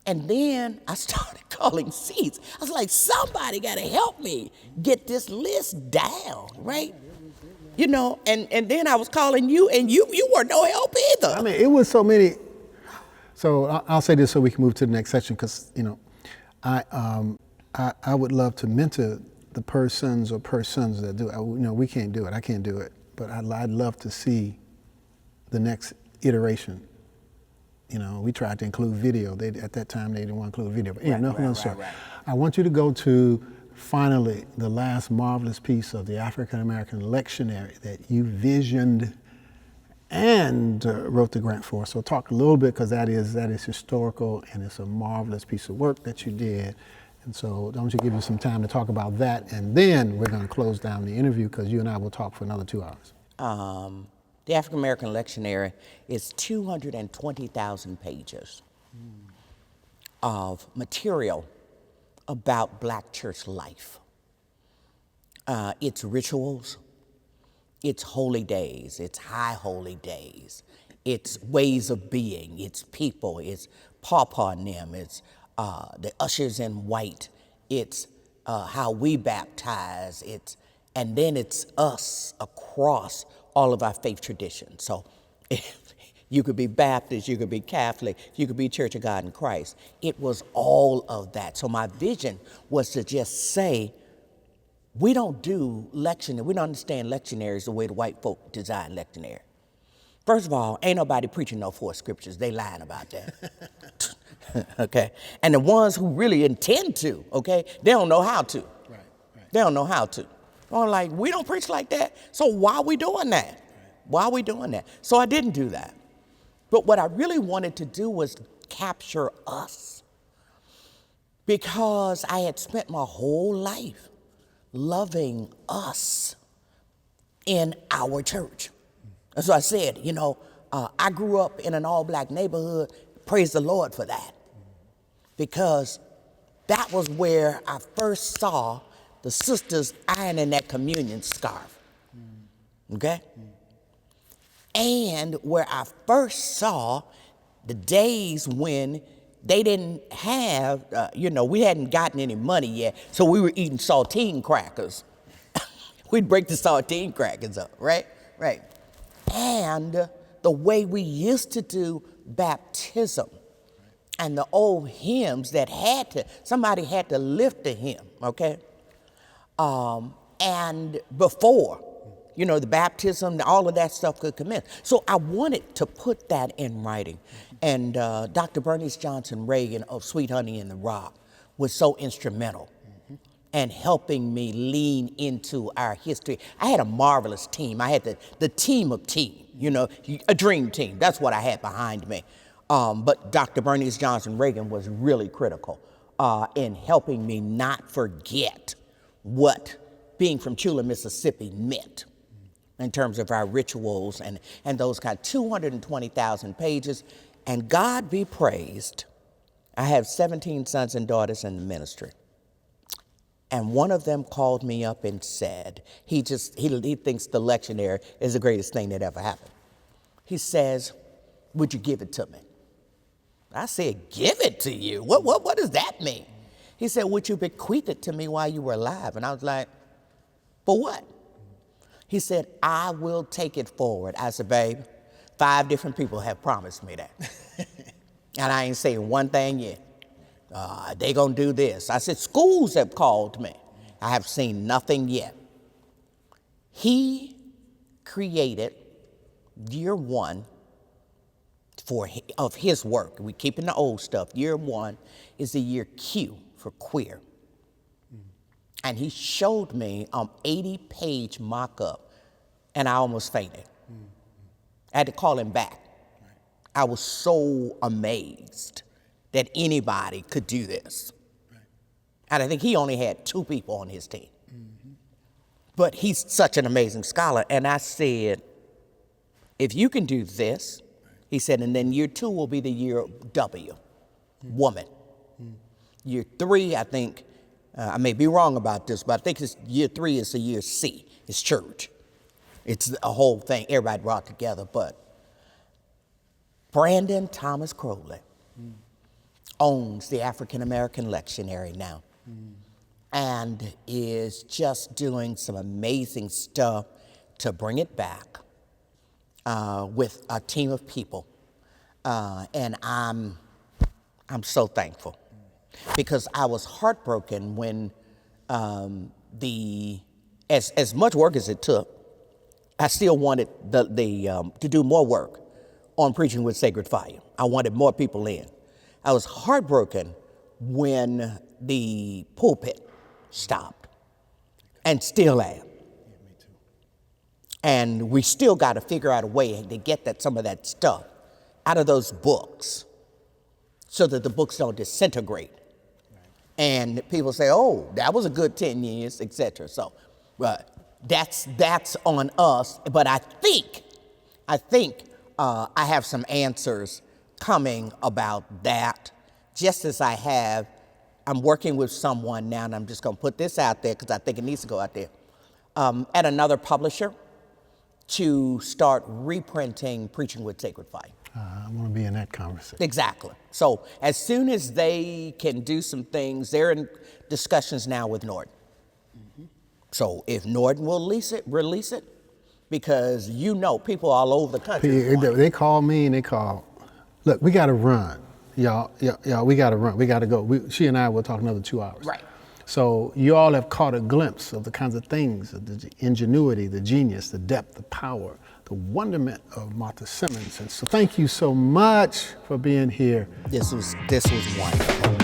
And then I started calling seats. I was like, somebody got to help me get this list down, right? you know, and then I was calling you, and you were no help either. I mean, it was so many. So I'll say this so we can move to the next section, because, you know, I would love to mentor the persons or persons that do it. You know, we can't do it. I can't do it. But I'd love to see the next iteration. You know, we tried to include video. At that time, they didn't want to include video. But anyway, right. I want you to go to, finally, the last marvelous piece of the African American Lectionary that you visioned and wrote the grant for. So talk a little bit, because that is historical, and it's a marvelous piece of work that you did. And so don't you give us some time to talk about that, and then we're going to close down the interview, because you and I will talk for another 2 hours. The African American Lectionary is 220,000 pages of material about Black church life. Its rituals, its holy days, its high holy days, its ways of being, its people, its pawpaw nim, its the ushers in white, it's how we baptize, and then it's us across all of our faith traditions. So you could be Baptist, you could be Catholic, you could be Church of God in Christ. It was all of that. So my vision was to just say, we don't do lectionary, we don't understand lectionaries the way the white folk design lectionary. First of all, ain't nobody preaching no 4 scriptures. They lying about that. Okay? And the ones who really intend to, okay, they don't know how to. Right. They don't know how to. I'm like, we don't preach like that, so why are we doing that? Right. Why are we doing that? So I didn't do that. But what I really wanted to do was capture us, because I had spent my whole life loving us in our church. And so I said, you know, I grew up in an all-Black neighborhood. Praise the Lord for that, because that was where I first saw the sisters ironing that communion scarf, okay? And where I first saw the days when they didn't have, you know, we hadn't gotten any money yet, so we were eating saltine crackers. We'd break the saltine crackers up, right? Right. And the way we used to do baptism, and the old hymns that somebody had to lift the hymn, okay? And before, you know, the baptism, all of that stuff could commence. So I wanted to put that in writing. And Dr. Bernice Johnson Reagan of Sweet Honey in the Rock was so instrumental in helping me lean into our history. I had a marvelous team. I had the team of team, you know, a dream team. That's what I had behind me. But Dr. Bernice Johnson Reagan was really critical in helping me not forget what being from Chula, Mississippi meant in terms of our rituals and those kind of 220,000 pages. And God be praised, I have 17 sons and daughters in the ministry. And one of them called me up and said, he thinks the lectionary is the greatest thing that ever happened. He says, would you give it to me? I said, give it to you? What does that mean? He said, would you bequeath it to me while you were alive? And I was like, for what? He said, I will take it forward. I said, babe, 5 different people have promised me that. And I ain't saying one thing yet. They gonna do this. I said, schools have called me. I have seen nothing yet. He created year 1 of his work. We're keeping the old stuff. Year 1 is the year Q for queer. And he showed me an 80-page mock-up, and I almost fainted. I had to call him back. I was so amazed that anybody could do this. And I think he only had 2 people on his team. But he's such an amazing scholar. And I said, if you can do this, he said, and then year 2 will be the year W, woman. Year 3, I think, I may be wrong about this, but I think year 3 is the year C, it's church. It's a whole thing, everybody brought together. But Brandon Thomas Crowley owns the African American Lectionary now and is just doing some amazing stuff to bring it back with a team of people. And I'm so thankful, because I was heartbroken when as much work as it took, I still wanted to do more work on preaching with sacred fire. I wanted more people in. I was heartbroken when the pulpit stopped, and still am. And we still got to figure out a way to get some of that stuff out of those books so that the books don't disintegrate. And people say, oh, that was a good 10 years, etc. So that's on us. But I think I have some answers coming about that, just as I'm working with someone now, and I'm just going to put this out there because I think it needs to go out there, at another publisher, to start reprinting Preaching with Sacred Fire. I want to be in that conversation. Exactly. So as soon as they can do some things, they're in discussions now with Norton. So if Norton will release it, because people all over the country. They call me and look, we got to run. Y'all, we got to run. We got to go. She and I will talk another 2 hours. Right. So you all have caught a glimpse of the kinds of things, the ingenuity, the genius, the depth, the power, the wonderment of Martha Simmons. And so thank you so much for being here. This was wonderful.